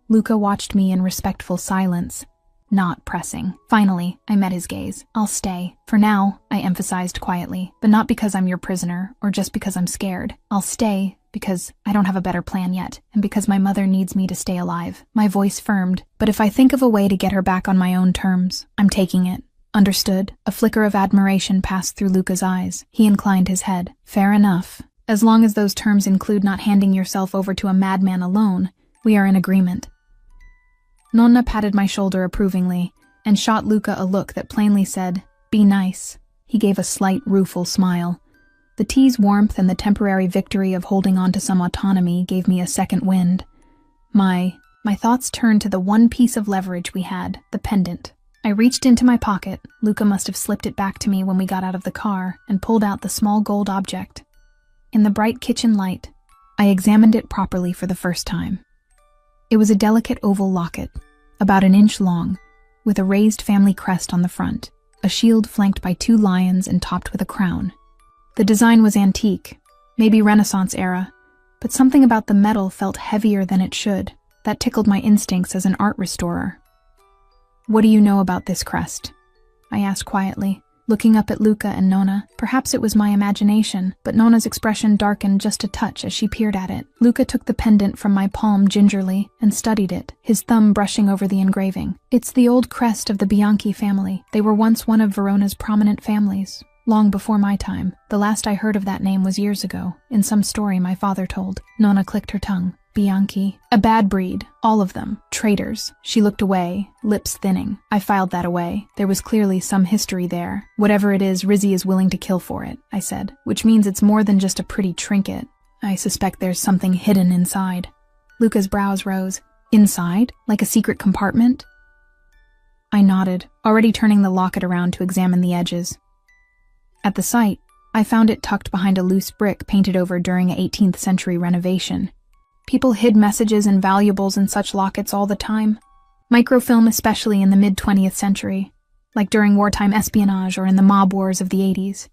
Luca watched me in respectful silence, not pressing. Finally, I met his gaze. "I'll stay. For now," I emphasized quietly, "but not because I'm your prisoner, or just because I'm scared. I'll stay because I don't have a better plan yet, and because my mother needs me to stay alive." My voice firmed. "But if I think of a way to get her back on my own terms, I'm taking it. Understood?" A flicker of admiration passed through Luca's eyes. He inclined his head. "Fair enough. As long as those terms include not handing yourself over to a madman alone, we are in agreement." Nonna patted my shoulder approvingly and shot Luca a look that plainly said, "Be nice." He gave a slight, rueful smile. The tea's warmth and the temporary victory of holding on to some autonomy gave me a second wind. My thoughts turned to the one piece of leverage we had, the pendant. I reached into my pocket. Luca must have slipped it back to me when we got out of the car, and pulled out the small gold object. In the bright kitchen light, I examined it properly for the first time. It was a delicate oval locket, about 1 inch long, with a raised family crest on the front, a shield flanked by 2 lions and topped with a crown. The design was antique, maybe Renaissance era, but something about the metal felt heavier than it should. That tickled my instincts as an art restorer. "What do you know about this crest?" I asked quietly, looking up at Luca and Nonna. Perhaps it was my imagination, but Nonna's expression darkened just a touch as she peered at it. Luca took the pendant from my palm gingerly and studied it, his thumb brushing over the engraving. "It's the old crest of the Bianchi family. They were once one of Verona's prominent families. Long before my time. The last I heard of that name was years ago, in some story my father told." Nonna clicked her tongue. "Bianchi. A bad breed. All of them. Traitors." She looked away, lips thinning. I filed that away. There was clearly some history there. "Whatever it is, Rizzy is willing to kill for it," I said. "Which means it's more than just a pretty trinket. I suspect there's something hidden inside." Luca's brows rose. "Inside? Like a secret compartment?" I nodded, already turning the locket around to examine the edges. At the site, I found it tucked behind a loose brick painted over during an 18th century renovation. People hid messages and valuables in such lockets all the time. Microfilm especially in the mid-20th century, like during wartime espionage or in the mob wars of the 80s.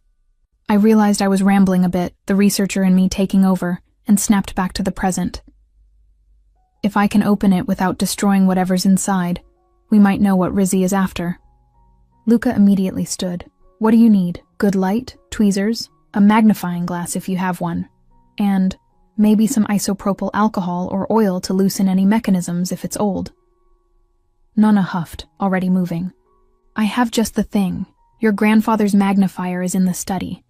I realized I was rambling a bit, the researcher in me taking over, and snapped back to the present. "If I can open it without destroying whatever's inside, we might know what Rizzy is after." Luca immediately stood. "What do you need? Good light, tweezers, a magnifying glass if you have one, and maybe some isopropyl alcohol or oil to loosen any mechanisms if it's old." Nonna huffed, already moving. "I have just the thing. Your grandfather's magnifier is in the study.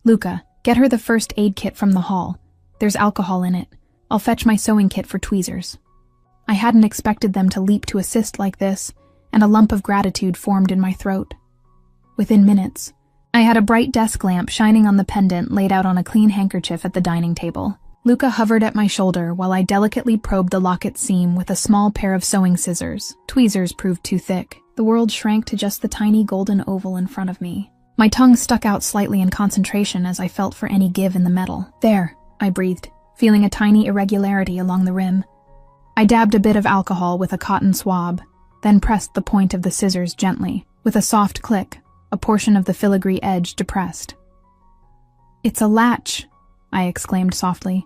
Luca, get her the first aid kit from the hall. There's alcohol in it. I'll fetch my sewing kit for tweezers." I hadn't expected them to leap to assist like this, and a lump of gratitude formed in my throat. Within minutes, I had a bright desk lamp shining on the pendant laid out on a clean handkerchief at the dining table. Luca hovered at my shoulder while I delicately probed the locket seam with a small pair of sewing scissors. Tweezers proved too thick. The world shrank to just the tiny golden oval in front of me. My tongue stuck out slightly in concentration as I felt for any give in the metal. There, I breathed, feeling a tiny irregularity along the rim. I dabbed a bit of alcohol with a cotton swab, then pressed the point of the scissors gently. With a soft click, a portion of the filigree edge depressed. "It's a latch," I exclaimed softly.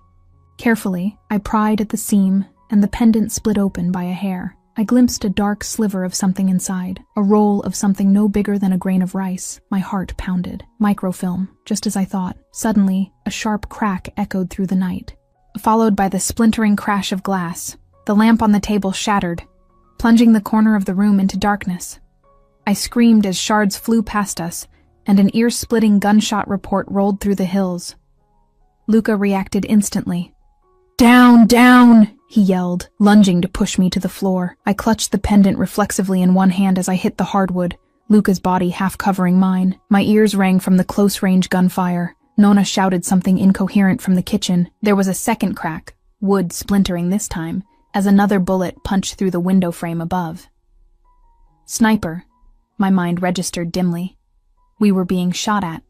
Carefully, I pried at the seam, and the pendant split open by a hair. I glimpsed a dark sliver of something inside, a roll of something no bigger than a grain of rice. My heart pounded. Microfilm, just as I thought. Suddenly, a sharp crack echoed through the night, followed by the splintering crash of glass. The lamp on the table shattered, plunging the corner of the room into darkness. I screamed as shards flew past us, and an ear-splitting gunshot report rolled through the hills. Luca reacted instantly. "Down, down!" he yelled, lunging to push me to the floor. I clutched the pendant reflexively in one hand as I hit the hardwood, Luca's body half covering mine. My ears rang from the close-range gunfire. Nona shouted something incoherent from the kitchen. There was a second crack, wood splintering this time, as another bullet punched through the window frame above. Sniper, my mind registered dimly. We were being shot at.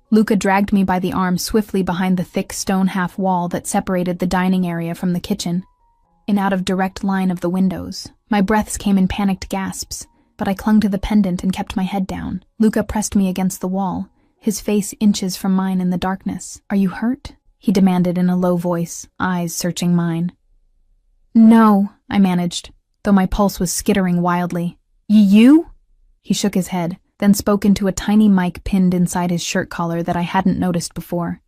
Luca dragged me by the arm swiftly behind the thick stone half wall that separated the dining area from the kitchen, and out of direct line of the windows. My breaths came in panicked gasps, but I clung to the pendant and kept my head down. Luca pressed me against the wall, his face inches from mine in the darkness. "Are you hurt?" he demanded in a low voice, eyes searching mine. "No," I managed, though my pulse was skittering wildly. "You?" He shook his head, then spoke into a tiny mic pinned inside his shirt collar that I hadn't noticed before.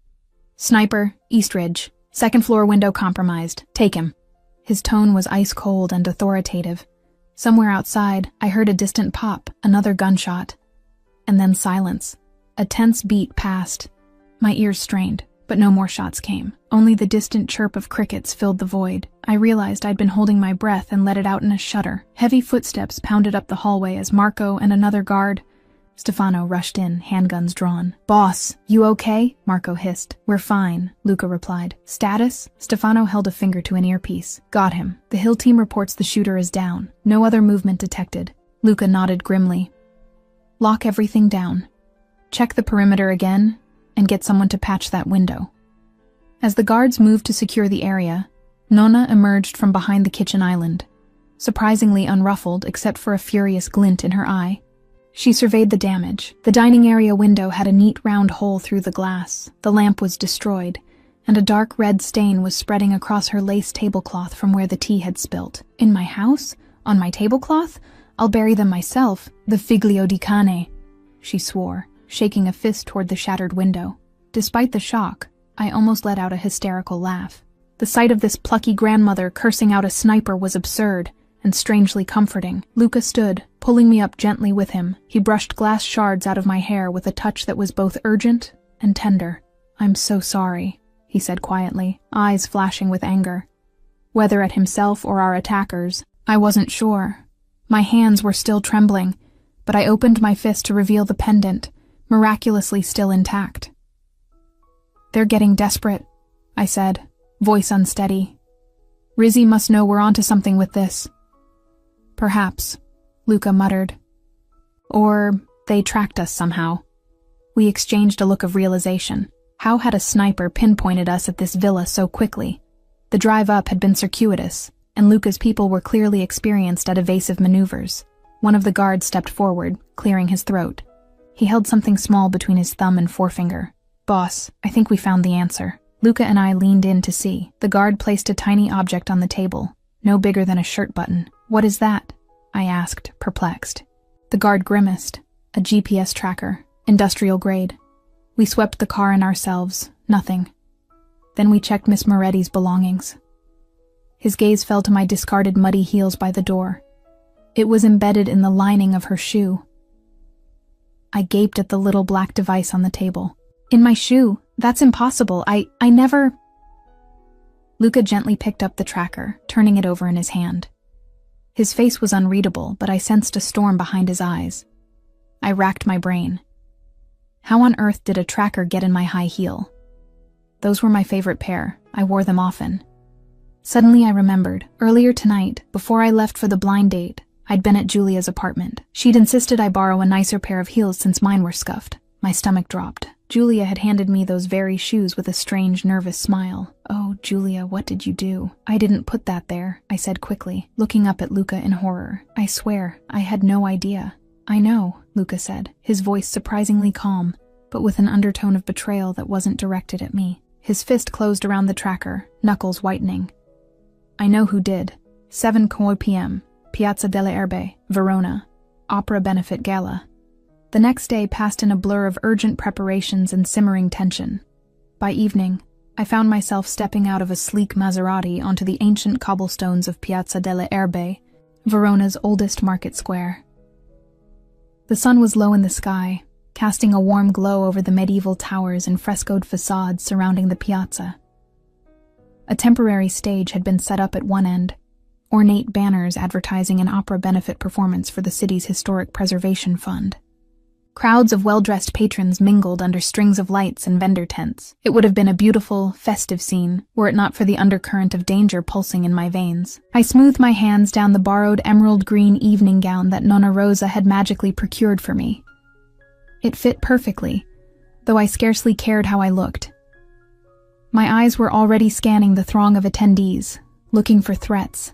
"Sniper, East Ridge. Second floor window compromised. Take him." His tone was ice cold and authoritative. Somewhere outside, I heard a distant pop, another gunshot. And then silence. A tense beat passed. My ears strained, but no more shots came. Only the distant chirp of crickets filled the void. I realized I'd been holding my breath and let it out in a shudder. Heavy footsteps pounded up the hallway as Marco and another guard, Stefano, rushed in, handguns drawn. "Boss, you okay?" Marco hissed. "We're fine," Luca replied. "Status?" Stefano held a finger to an earpiece. "Got him. The Hill team reports the shooter is down. No other movement detected." Luca nodded grimly. "Lock everything down. Check the perimeter again, and get someone to patch that window." As the guards moved to secure the area, Nonna emerged from behind the kitchen island, surprisingly unruffled except for a furious glint in her eye. She surveyed the damage. The dining area window had a neat round hole through the glass. The lamp was destroyed, and a dark red stain was spreading across her lace tablecloth from where the tea had spilt. "In my house? On my tablecloth? I'll bury them myself. The figlio di cane," she swore, shaking a fist toward the shattered window. Despite the shock, I almost let out a hysterical laugh. The sight of this plucky grandmother cursing out a sniper was absurd and strangely comforting. Luca stood, pulling me up gently with him. He brushed glass shards out of my hair with a touch that was both urgent and tender. "I'm so sorry," he said quietly, eyes flashing with anger. Whether at himself or our attackers, I wasn't sure. My hands were still trembling, but I opened my fist to reveal the pendant, miraculously still intact. "They're getting desperate," I said, voice unsteady. "Rizzy must know we're onto something with this." "Perhaps," Luca muttered. "Or they tracked us somehow." We exchanged a look of realization. How had a sniper pinpointed us at this villa so quickly? The drive up had been circuitous, and Luca's people were clearly experienced at evasive maneuvers. One of the guards stepped forward, clearing his throat. He held something small between his thumb and forefinger. "Boss, I think we found the answer." Luca and I leaned in to see. The guard placed a tiny object on the table, no bigger than a shirt button. "What is that?" I asked, perplexed. The guard grimaced. "A GPS tracker, industrial grade. We swept the car and ourselves, nothing. Then we checked Miss Moretti's belongings." His gaze fell to my discarded muddy heels by the door. It was embedded in the lining of her shoe. I gaped at the little black device on the table. "In my shoe? That's impossible. I never..." Luca gently picked up the tracker, turning it over in his hand. His face was unreadable, but I sensed a storm behind his eyes. I racked my brain. How on earth did a tracker get in my high heel? Those were my favorite pair. I wore them often. Suddenly I remembered, earlier tonight, before I left for the blind date, I'd been at Julia's apartment. She'd insisted I borrow a nicer pair of heels since mine were scuffed. My stomach dropped. Julia had handed me those very shoes with a strange, nervous smile. "Oh, Julia, what did you do?" "I didn't put that there," I said quickly, looking up at Luca in horror. "I swear, I had no idea." "I know," Luca said, his voice surprisingly calm, but with an undertone of betrayal that wasn't directed at me. His fist closed around the tracker, knuckles whitening. "I know who did. 7 p.m., Piazza delle Erbe, Verona. Opera benefit gala." The next day passed in a blur of urgent preparations and simmering tension. By evening, I found myself stepping out of a sleek Maserati onto the ancient cobblestones of Piazza delle Erbe, Verona's oldest market square. The sun was low in the sky, casting a warm glow over the medieval towers and frescoed facades surrounding the piazza. A temporary stage had been set up at one end, ornate banners advertising an opera benefit performance for the city's historic preservation fund. Crowds of well-dressed patrons mingled under strings of lights and vendor tents. It would have been a beautiful, festive scene, were it not for the undercurrent of danger pulsing in my veins. I smoothed my hands down the borrowed emerald green evening gown that Nonna Rosa had magically procured for me. It fit perfectly, though I scarcely cared how I looked. My eyes were already scanning the throng of attendees, looking for threats.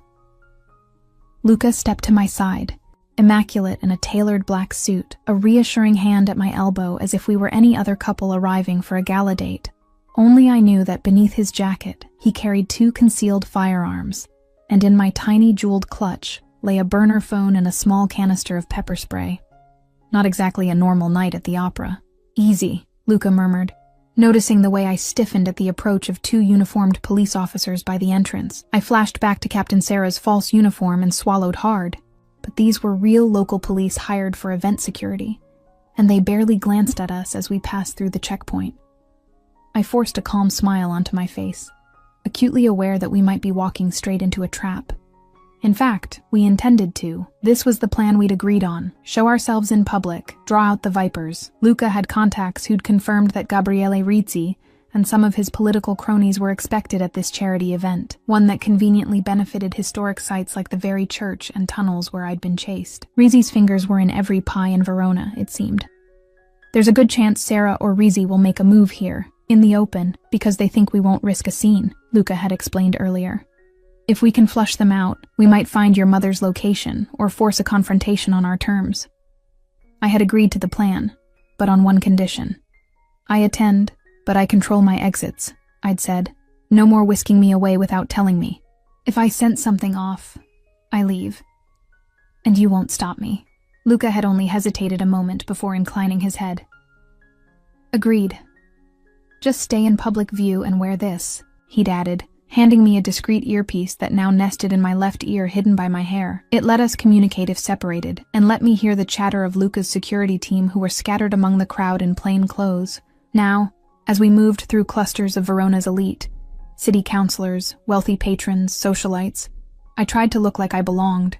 Luca stepped to my side, immaculate in a tailored black suit, a reassuring hand at my elbow as if we were any other couple arriving for a gala date. Only I knew that beneath his jacket, he carried 2 concealed firearms, and in my tiny jeweled clutch lay a burner phone and a small canister of pepper spray. Not exactly a normal night at the opera. "Easy," Luca murmured, noticing the way I stiffened at the approach of 2 uniformed police officers by the entrance. I flashed back to Captain Sarah's false uniform and swallowed hard. But these were real local police hired for event security, and they barely glanced at us as we passed through the checkpoint. I forced a calm smile onto my face, acutely aware that we might be walking straight into a trap. In fact, we intended to. This was the plan we'd agreed on: show ourselves in public, draw out the vipers. Luca had contacts who'd confirmed that Gabriele Rizzi and some of his political cronies were expected at this charity event, one that conveniently benefited historic sites like the very church and tunnels where I'd been chased. Rizzi's fingers were in every pie in Verona, it seemed. "There's a good chance Sarah or Rizzi will make a move here, in the open, because they think we won't risk a scene," Luca had explained earlier. "If we can flush them out, we might find your mother's location or force a confrontation on our terms." I had agreed to the plan, but on one condition. "I attend, but I control my exits," I'd said. "No more whisking me away without telling me. If I sense something off, I leave. And you won't stop me." Luca had only hesitated a moment before inclining his head. "Agreed. Just stay in public view and wear this," he'd added, handing me a discreet earpiece that now nested in my left ear hidden by my hair. It let us communicate if separated, and let me hear the chatter of Luca's security team who were scattered among the crowd in plain clothes. Now, as we moved through clusters of Verona's elite, city councilors, wealthy patrons, socialites, I tried to look like I belonged.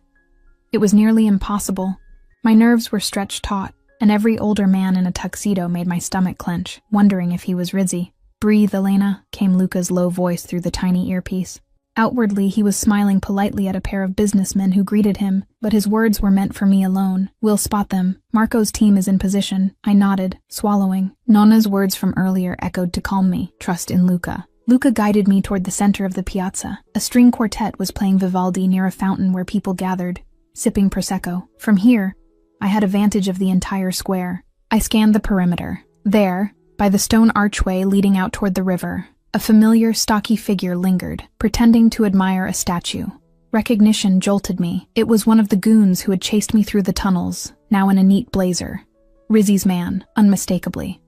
It was nearly impossible. My nerves were stretched taut, and every older man in a tuxedo made my stomach clench, wondering if he was Rizzi. "Breathe, Elena," came Luca's low voice through the tiny earpiece. Outwardly, he was smiling politely at a pair of businessmen who greeted him, but his words were meant for me alone. "We'll spot them. Marco's team is in position." I nodded, swallowing. Nonna's words from earlier echoed to calm me. "Trust in Luca." Luca guided me toward the center of the piazza. A string quartet was playing Vivaldi near a fountain where people gathered, sipping Prosecco. From here, I had a vantage of the entire square. I scanned the perimeter. There, by the stone archway leading out toward the river, a familiar, stocky figure lingered, pretending to admire a statue. Recognition jolted me. It was one of the goons who had chased me through the tunnels, now in a neat blazer. Rizzi's man, unmistakably.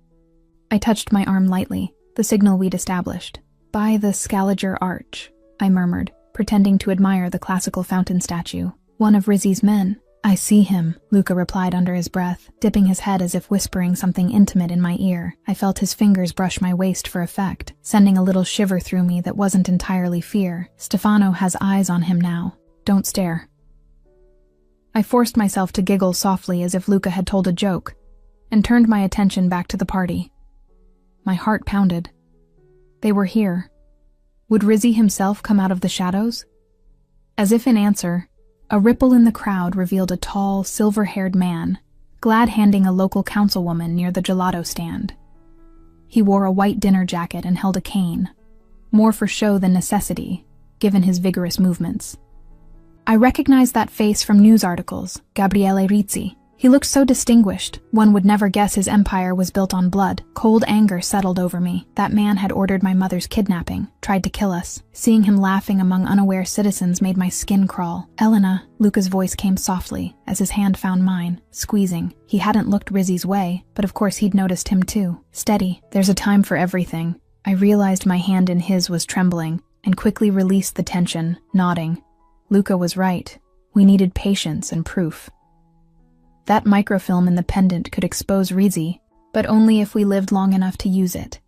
I touched my arm lightly, the signal we'd established. "By the Scaliger Arch," I murmured, pretending to admire the classical fountain statue. "One of Rizzi's men." "I see him," Luca replied under his breath, dipping his head as if whispering something intimate in my ear. I felt his fingers brush my waist for effect, sending a little shiver through me that wasn't entirely fear. "Stefano has eyes on him now. Don't stare." I forced myself to giggle softly as if Luca had told a joke, and turned my attention back to the party. My heart pounded. They were here. Would Rizzi himself come out of the shadows? As if in answer, a ripple in the crowd revealed a tall, silver-haired man, glad-handing a local councilwoman near the gelato stand. He wore a white dinner jacket and held a cane, more for show than necessity, given his vigorous movements. I recognized that face from news articles, Gabriele Rizzi. He looked so distinguished, one would never guess his empire was built on blood. Cold anger settled over me. That man had ordered my mother's kidnapping, tried to kill us. Seeing him laughing among unaware citizens made my skin crawl. Elena, Luca's voice came softly, as his hand found mine, squeezing. He hadn't looked Rizzi's way, but of course he'd noticed him too. Steady, there's a time for everything. I realized my hand in his was trembling, and quickly released the tension, nodding. Luca was right. We needed patience and proof. That microfilm in the pendant could expose Rizzi, but only if we lived long enough to use it.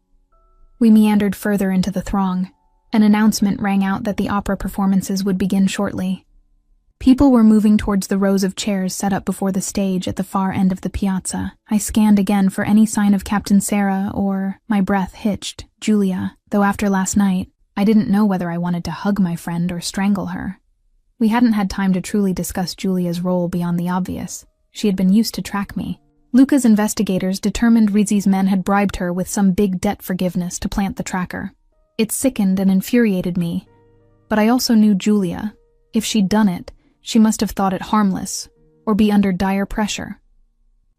We meandered further into the throng. An announcement rang out that the opera performances would begin shortly. People were moving towards the rows of chairs set up before the stage at the far end of the piazza. I scanned again for any sign of Captain Sarah or, my breath hitched, Julia, though after last night, I didn't know whether I wanted to hug my friend or strangle her. We hadn't had time to truly discuss Julia's role beyond the obvious. She had been used to track me. Luca's investigators determined Rizzi's men had bribed her with some big debt forgiveness to plant the tracker. It sickened and infuriated me, but I also knew Julia. If she'd done it, she must have thought it harmless, or be under dire pressure.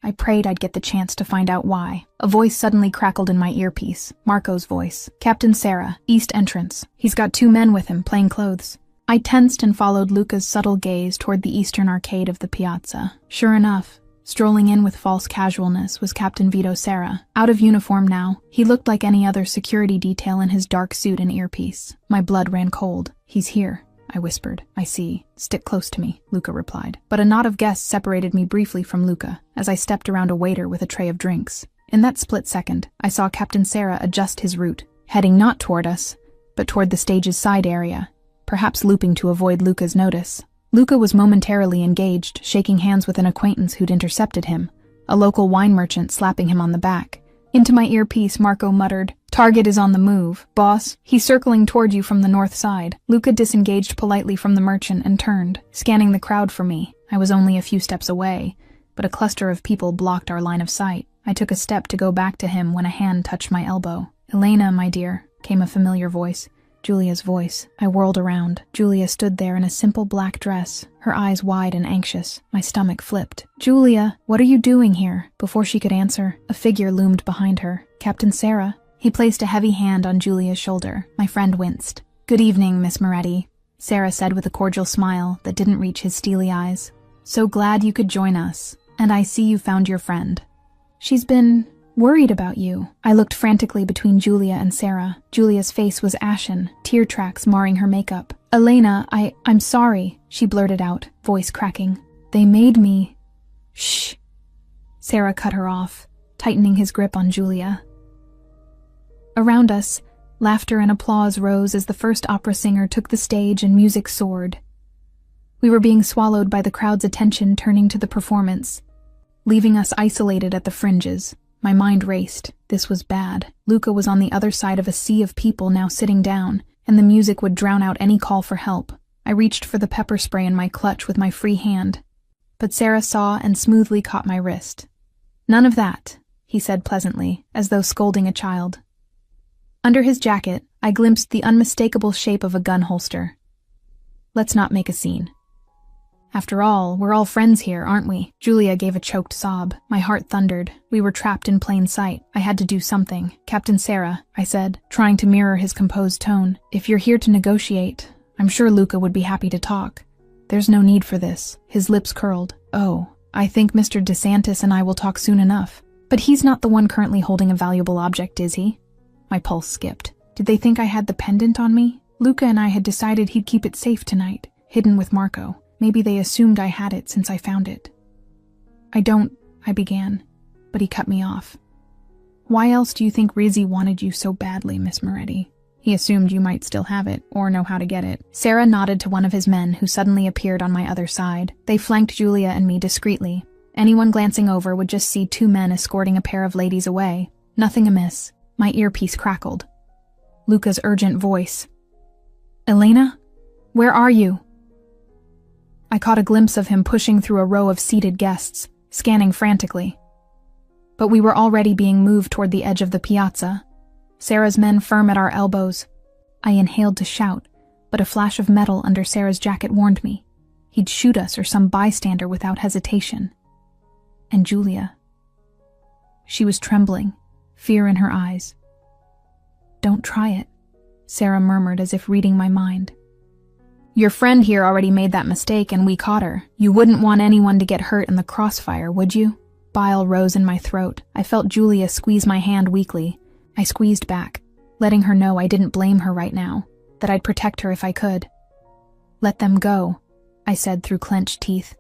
I prayed I'd get the chance to find out why. A voice suddenly crackled in my earpiece, Marco's voice. Captain Sarah, East Entrance. He's got 2 men with him, plain clothes. I tensed and followed Luca's subtle gaze toward the eastern arcade of the piazza. Sure enough, strolling in with false casualness was Captain Vito Serra. Out of uniform now, he looked like any other security detail in his dark suit and earpiece. My blood ran cold. He's here, I whispered. I see. Stick close to me, Luca replied. But a knot of guests separated me briefly from Luca as I stepped around a waiter with a tray of drinks. In that split second, I saw Captain Sarah adjust his route, heading not toward us, but toward the stage's side area, perhaps looping to avoid Luca's notice. Luca was momentarily engaged, shaking hands with an acquaintance who'd intercepted him, a local wine merchant slapping him on the back. Into my earpiece, Marco muttered, "Target is on the move. Boss, he's circling toward you from the north side." Luca disengaged politely from the merchant and turned, scanning the crowd for me. I was only a few steps away, but a cluster of people blocked our line of sight. I took a step to go back to him when a hand touched my elbow. "Elena, my dear," came a familiar voice. Julia's voice. I whirled around. Julia stood there in a simple black dress, her eyes wide and anxious. My stomach flipped. "Julia, what are you doing here?" Before she could answer, a figure loomed behind her. Captain Sarah. He placed a heavy hand on Julia's shoulder. My friend winced. "Good evening, Miss Moretti," Sarah said with a cordial smile that didn't reach his steely eyes. "So glad you could join us, and I see you found your friend. She's been worried about you." I looked frantically between Julia and Sarah. Julia's face was ashen, tear tracks marring her makeup. "Elena, I'm sorry," she blurted out, voice cracking. "They made me—" "Shh." Sarah cut her off, tightening his grip on Julia. Around us, laughter and applause rose as the first opera singer took the stage and music soared. We were being swallowed by the crowd's attention turning to the performance, leaving us isolated at the fringes. My mind raced. This was bad. Luca was on the other side of a sea of people now sitting down, and the music would drown out any call for help. I reached for the pepper spray in my clutch with my free hand, but Sarah saw and smoothly caught my wrist. "None of that," he said pleasantly, as though scolding a child. Under his jacket, I glimpsed the unmistakable shape of a gun holster. "Let's not make a scene. After all, we're all friends here, aren't we?" Julia gave a choked sob. My heart thundered. We were trapped in plain sight. I had to do something. "Captain Sarah," I said, trying to mirror his composed tone. "If you're here to negotiate, I'm sure Luca would be happy to talk. There's no need for this." His lips curled. "Oh, I think Mr. DeSantis and I will talk soon enough. But he's not the one currently holding a valuable object, is he?" My pulse skipped. Did they think I had the pendant on me? Luca and I had decided he'd keep it safe tonight, hidden with Marco. Maybe they assumed I had it since I found it. I began, but he cut me off. "Why else do you think Rizzi wanted you so badly, Miss Moretti? He assumed you might still have it, or know how to get it." Sarah nodded to one of his men who suddenly appeared on my other side. They flanked Julia and me discreetly. Anyone glancing over would just see 2 men escorting a pair of ladies away. Nothing amiss. My earpiece crackled. Luca's urgent voice. "Elena? Where are you?" I caught a glimpse of him pushing through a row of seated guests, scanning frantically. But we were already being moved toward the edge of the piazza, Sarah's men firm at our elbows. I inhaled to shout, but a flash of metal under Sarah's jacket warned me. He'd shoot us or some bystander without hesitation. And Julia. She was trembling, fear in her eyes. "Don't try it," Sarah murmured as if reading my mind. "Your friend here already made that mistake and we caught her. You wouldn't want anyone to get hurt in the crossfire, would you?" Bile rose in my throat. I felt Julia squeeze my hand weakly. I squeezed back, letting her know I didn't blame her right now, that I'd protect her if I could. "Let them go," I said through clenched teeth.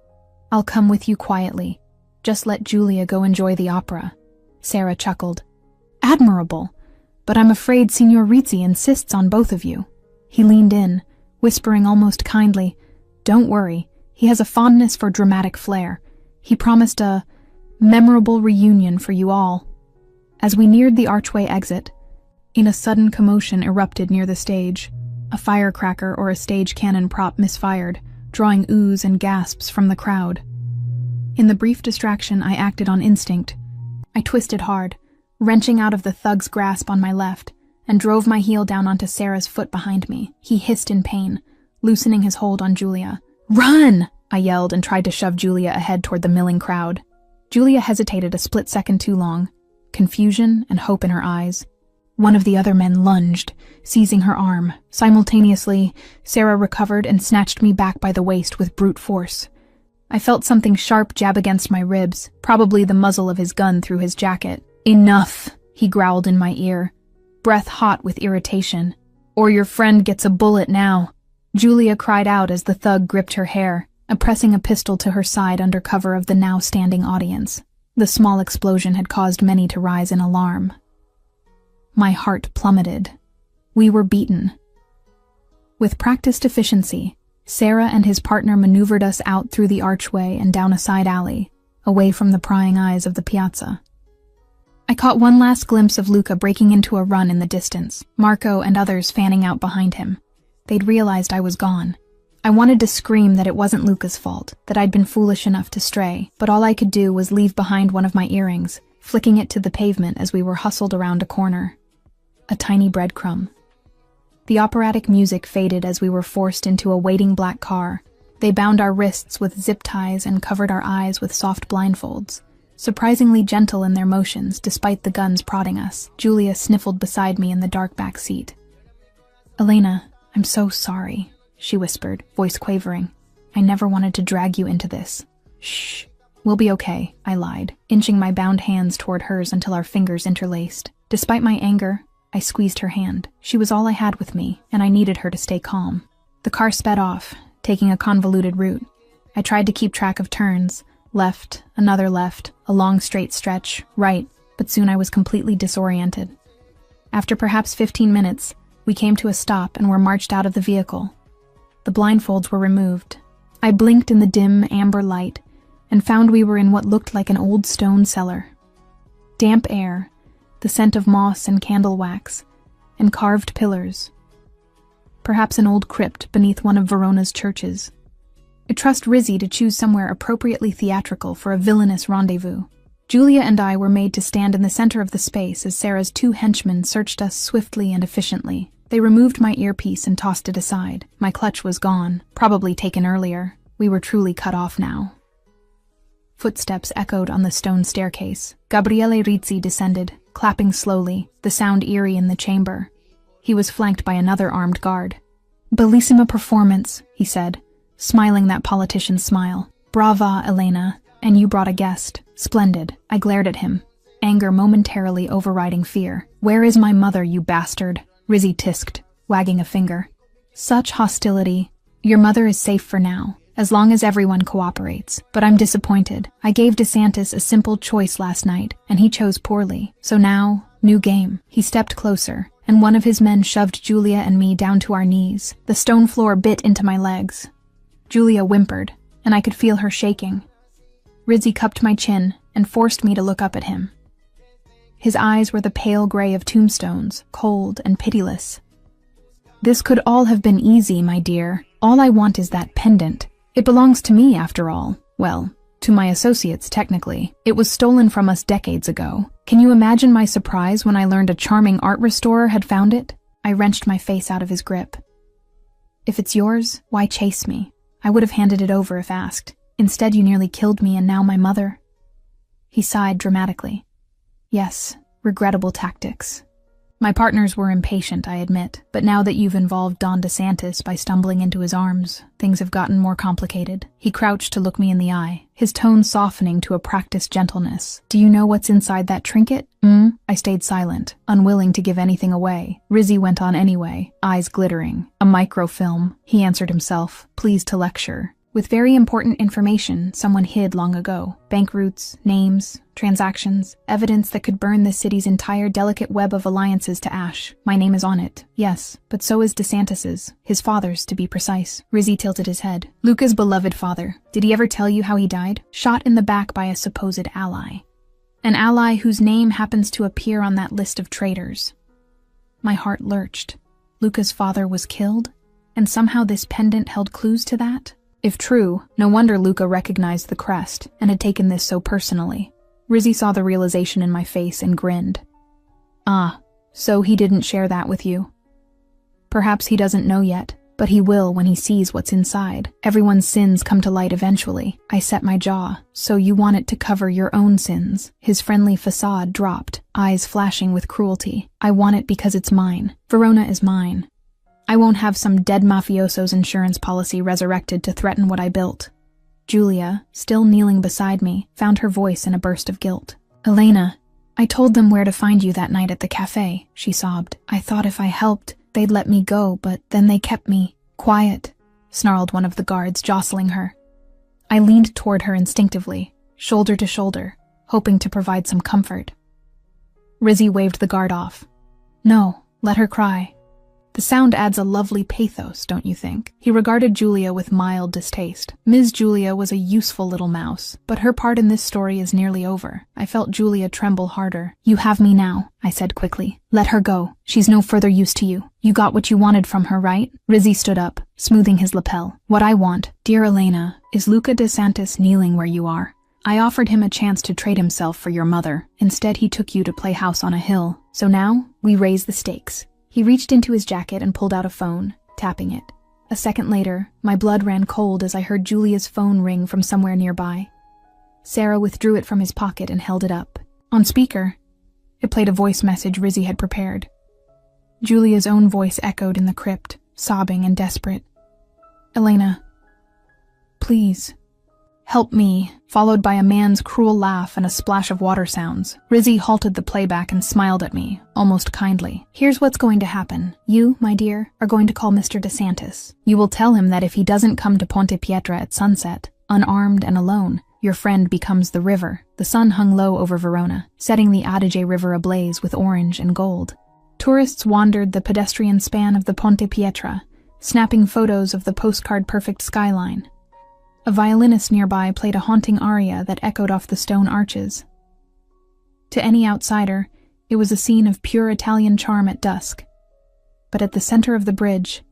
"I'll come with you quietly. Just let Julia go enjoy the opera." Sarah chuckled. "Admirable, but I'm afraid Signor Rizzi insists on both of you." He leaned in, whispering almost kindly, "Don't worry, he has a fondness for dramatic flair. He promised a memorable reunion for you all." As we neared the archway exit, a sudden commotion erupted near the stage. A firecracker or a stage cannon prop misfired, drawing oohs and gasps from the crowd. In the brief distraction, I acted on instinct. I twisted hard, wrenching out of the thug's grasp on my left, and drove my heel down onto Sarah's foot behind me. He hissed in pain, loosening his hold on Julia. "Run!" I yelled and tried to shove Julia ahead toward the milling crowd. Julia hesitated a split second too long, confusion and hope in her eyes. One of the other men lunged, seizing her arm. Simultaneously, Sarah recovered and snatched me back by the waist with brute force. I felt something sharp jab against my ribs, probably the muzzle of his gun through his jacket. "Enough," he growled in my ear, breath hot with irritation. "Or your friend gets a bullet now." Julia cried out as the thug gripped her hair, pressing a pistol to her side under cover of the now standing audience. The small explosion had caused many to rise in alarm. My heart plummeted. We were beaten. With practiced efficiency, Sarah and his partner maneuvered us out through the archway and down a side alley, away from the prying eyes of the piazza. I caught one last glimpse of Luca breaking into a run in the distance, Marco and others fanning out behind him. They'd realized I was gone. I wanted to scream that it wasn't Luca's fault, that I'd been foolish enough to stray, but all I could do was leave behind one of my earrings, flicking it to the pavement as we were hustled around a corner. A tiny breadcrumb. The operatic music faded as we were forced into a waiting black car. They bound our wrists with zip ties and covered our eyes with soft blindfolds. Surprisingly gentle in their motions, despite the guns prodding us, Julia sniffled beside me in the dark back seat. "Elena, I'm so sorry," she whispered, voice quavering. "I never wanted to drag you into this." "Shh, we'll be okay," I lied, inching my bound hands toward hers until our fingers interlaced. Despite my anger, I squeezed her hand. She was all I had with me, and I needed her to stay calm. The car sped off, taking a convoluted route. I tried to keep track of turns. Left, another left, a long straight stretch, right, but soon I was completely disoriented. After perhaps 15 minutes, we came to a stop and were marched out of the vehicle. The blindfolds were removed. I blinked in the dim, amber light and found we were in what looked like an old stone cellar. Damp air, the scent of moss and candle wax, and carved pillars. Perhaps an old crypt beneath one of Verona's churches. I trust Rizzi to choose somewhere appropriately theatrical for a villainous rendezvous. Julia and I were made to stand in the center of the space as Sarah's two henchmen searched us swiftly and efficiently. They removed my earpiece and tossed it aside. My clutch was gone, probably taken earlier. We were truly cut off now. Footsteps echoed on the stone staircase. Gabriele Rizzi descended, clapping slowly, the sound eerie in the chamber. He was flanked by another armed guard. "Bellissima performance," he said, smiling that politician's smile. "Brava, Elena, and you brought a guest. Splendid." I glared at him, anger momentarily overriding fear. "Where is my mother, you bastard?" Rizzi tisked, wagging a finger. "Such hostility. Your mother is safe for now, as long as everyone cooperates. But I'm disappointed. I gave DeSantis a simple choice last night, and he chose poorly. So now, new game." He stepped closer, and one of his men shoved Julia and me down to our knees. The stone floor bit into my legs. Julia whimpered, and I could feel her shaking. Rizzi cupped my chin and forced me to look up at him. His eyes were the pale gray of tombstones, cold and pitiless. "This could all have been easy, my dear. All I want is that pendant. It belongs to me, after all. Well, To my associates, technically. It was stolen from us decades ago. Can you imagine my surprise when I learned a charming art restorer had found it? I wrenched my face out of his grip. If it's yours, why chase me? I would have handed it over if asked. Instead, you nearly killed me and now my mother. He sighed dramatically. Yes, regrettable tactics. My partners were impatient, I admit, but now that you've involved Don DeSantis by stumbling into his arms, things have gotten more complicated. He crouched to look me in the eye, his tone softening to a practiced gentleness. Do you know what's inside that trinket? I stayed silent, unwilling to give anything away. Rizzy went on anyway, eyes glittering. A microfilm, he answered himself, pleased to lecture. With very important information someone hid long ago. Bank routes, names, transactions, evidence that could burn the city's entire delicate web of alliances to ash. My name is on it, yes, but so is DeSantis's, his father's to be precise. Rizzy tilted his head. Luca's beloved father. Did he ever tell you how he died? Shot in the back by a supposed ally. An ally whose name happens to appear on that list of traitors. My heart lurched. Luca's father was killed? And somehow this pendant held clues to that? If true, no wonder Luca recognized the crest and had taken this so personally. Rizzy saw the realization in my face and grinned. Ah, so he didn't share that with you. Perhaps he doesn't know yet, but he will when he sees what's inside. Everyone's sins come to light eventually. I set my jaw. So you want it to cover your own sins. His friendly facade dropped, eyes flashing with cruelty. I want it because it's mine. Verona is mine. I won't have some dead mafioso's insurance policy resurrected to threaten what I built. Julia, still kneeling beside me, found her voice in a burst of guilt. Elena, I told them where to find you that night at the cafe, she sobbed. I thought if I helped, they'd let me go, but then they kept me. Quiet, snarled one of the guards, jostling her. I leaned toward her instinctively, shoulder to shoulder, hoping to provide some comfort. Rizzy waved the guard off. No, let her cry. The sound adds a lovely pathos, don't you think? He regarded Julia with mild distaste. Ms. Julia was a useful little mouse, but her part in this story is nearly over. I felt Julia tremble harder. You have me now, I said quickly. Let her go. She's no further use to you. You got what you wanted from her, right? Rizzy stood up, smoothing his lapel. What I want, dear Elena, is Luca DeSantis kneeling where you are. I offered him a chance to trade himself for your mother. Instead, he took you to play house on a hill. So now, we raise the stakes. He reached into his jacket and pulled out a phone, tapping it. A second later, my blood ran cold as I heard Julia's phone ring from somewhere nearby. Sarah withdrew it from his pocket and held it up. On speaker, it played a voice message Rizzy had prepared. Julia's own voice echoed in the crypt, sobbing and desperate. Elena, please, help me, followed by a man's cruel laugh and a splash of water sounds. Rizzy halted the playback and smiled at me, almost kindly. Here's what's going to happen. You, my dear, are going to call Mr. DeSantis. You will tell him that if he doesn't come to Ponte Pietra at sunset, unarmed and alone, your friend becomes the river. The sun hung low over Verona, setting the Adige River ablaze with orange and gold. Tourists wandered the pedestrian span of the Ponte Pietra, snapping photos of the postcard-perfect skyline. A violinist nearby played a haunting aria that echoed off the stone arches. To any outsider, it was a scene of pure Italian charm at dusk. But at the center of the bridge,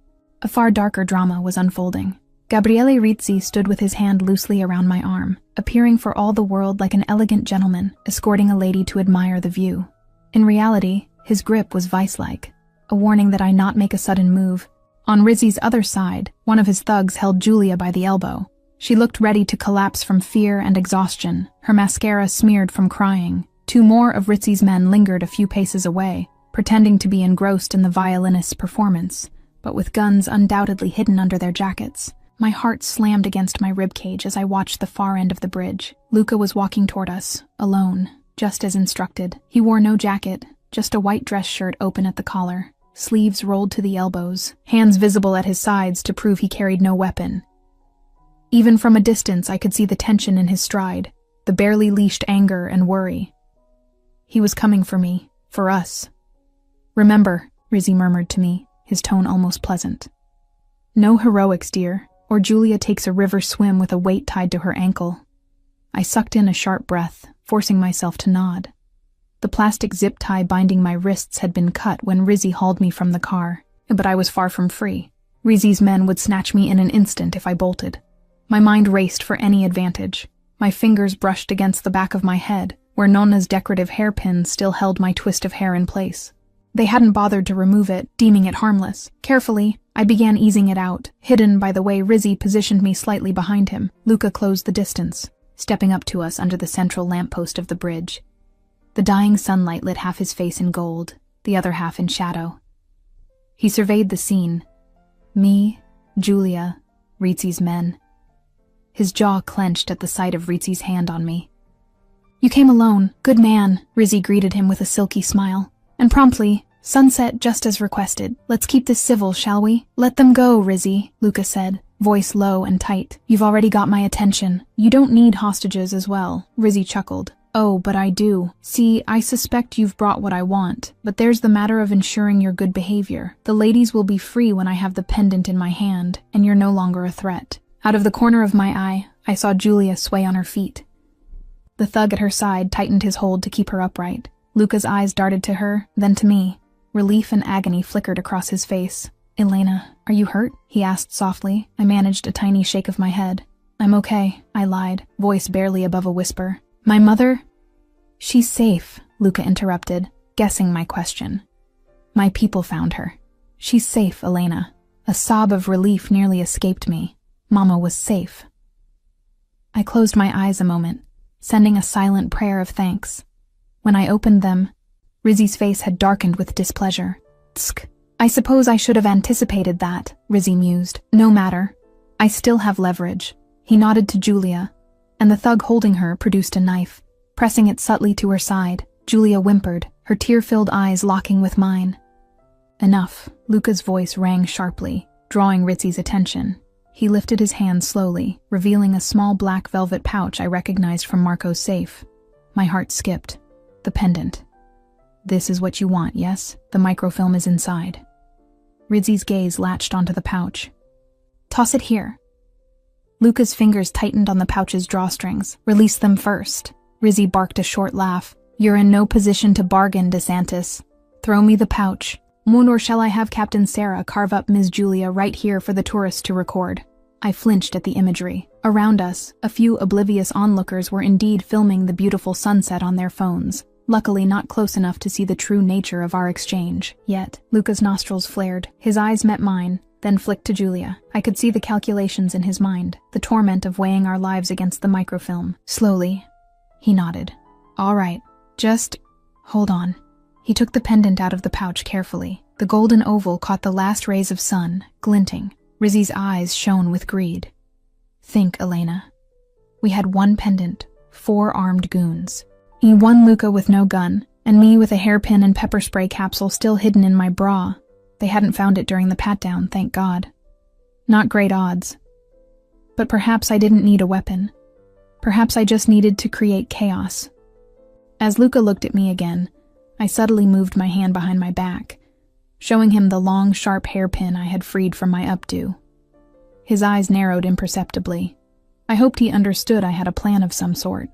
a far darker drama was unfolding. Gabriele Rizzi stood with his hand loosely around my arm, appearing for all the world like an elegant gentleman, escorting a lady to admire the view. In reality, his grip was vice-like, a warning that I not make a sudden move. On Rizzi's other side, one of his thugs held Julia by the elbow. She looked ready to collapse from fear and exhaustion, her mascara smeared from crying. Two more of Rizzi's men lingered a few paces away, pretending to be engrossed in the violinist's performance, but with guns undoubtedly hidden under their jackets. My heart slammed against my ribcage as I watched the far end of the bridge. Luca was walking toward us, alone, just as instructed. He wore no jacket, just a white dress shirt open at the collar, sleeves rolled to the elbows, hands visible at his sides to prove he carried no weapon. Even from a distance, I could see the tension in his stride, the barely leashed anger and worry. He was coming for me, for us. Remember, Rizzy murmured to me, his tone almost pleasant. No heroics, dear, or Julia takes a river swim with a weight tied to her ankle. I sucked in a sharp breath, forcing myself to nod. The plastic zip tie binding my wrists had been cut when Rizzy hauled me from the car, but I was far from free. Rizzy's men would snatch me in an instant if I bolted. My mind raced for any advantage. My fingers brushed against the back of my head, where Nonna's decorative hairpin still held my twist of hair in place. They hadn't bothered to remove it, deeming it harmless. Carefully, I began easing it out, hidden by the way Rizzy positioned me slightly behind him. Luca closed the distance, stepping up to us under the central lamppost of the bridge. The dying sunlight lit half his face in gold, the other half in shadow. He surveyed the scene. Me, Julia, Rizzy's men. His jaw clenched at the sight of Rizzy's hand on me. "You came alone. Good man," Rizzy greeted him with a silky smile. And promptly, "Sunset just as requested. Let's keep this civil, shall we?" "Let them go, Rizzy," Luca said, voice low and tight. "You've already got my attention." "You don't need hostages as well," Rizzy chuckled. "Oh, but I do. See, I suspect you've brought what I want, but there's the matter of ensuring your good behavior. The ladies will be free when I have the pendant in my hand, and you're no longer a threat." Out of the corner of my eye, I saw Julia sway on her feet. The thug at her side tightened his hold to keep her upright. Luca's eyes darted to her, then to me. Relief and agony flickered across his face. "Elena, are you hurt?" he asked softly. I managed a tiny shake of my head. "I'm okay," I lied, voice barely above a whisper. "My mother?" "She's safe," Luca interrupted, guessing my question. "My people found her. She's safe, Elena." A sob of relief nearly escaped me. Mama was safe. I closed my eyes a moment, sending a silent prayer of thanks. When I opened them, Rizzy's face had darkened with displeasure. "Tsk. I suppose I should have anticipated that," Rizzy mused. "No matter. I still have leverage." He nodded to Julia, and the thug holding her produced a knife. Pressing it subtly to her side, Julia whimpered, her tear-filled eyes locking with mine. "Enough," Luca's voice rang sharply, drawing Rizzy's attention. He lifted his hand slowly, revealing a small black velvet pouch I recognized from Marco's safe. My heart skipped. The pendant. "This is what you want, yes? The microfilm is inside." Rizzy's gaze latched onto the pouch. "Toss it here." Luca's fingers tightened on the pouch's drawstrings. "Release them first." Rizzy barked a short laugh. "You're in no position to bargain, DeSantis. Throw me the pouch. Or shall I have Captain Sarah carve up Ms. Julia right here for the tourists to record?" I flinched at the imagery. Around us, a few oblivious onlookers were indeed filming the beautiful sunset on their phones, luckily not close enough to see the true nature of our exchange. Yet, Luca's nostrils flared. His eyes met mine, then flicked to Julia. I could see the calculations in his mind, the torment of weighing our lives against the microfilm. Slowly, he nodded. "All right, just hold on." He took the pendant out of the pouch carefully. The golden oval caught the last rays of sun, glinting. Rizzy's eyes shone with greed. "Think, Elena. We had one pendant, 4 armed goons. One Luca with no gun, and me with a hairpin and pepper spray capsule still hidden in my bra. They hadn't found it during the pat-down, thank God. Not great odds. But perhaps I didn't need a weapon. Perhaps I just needed to create chaos." As Luca looked at me again, I subtly moved my hand behind my back, showing him the long, sharp hairpin I had freed from my updo. His eyes narrowed imperceptibly. I hoped he understood I had a plan of some sort.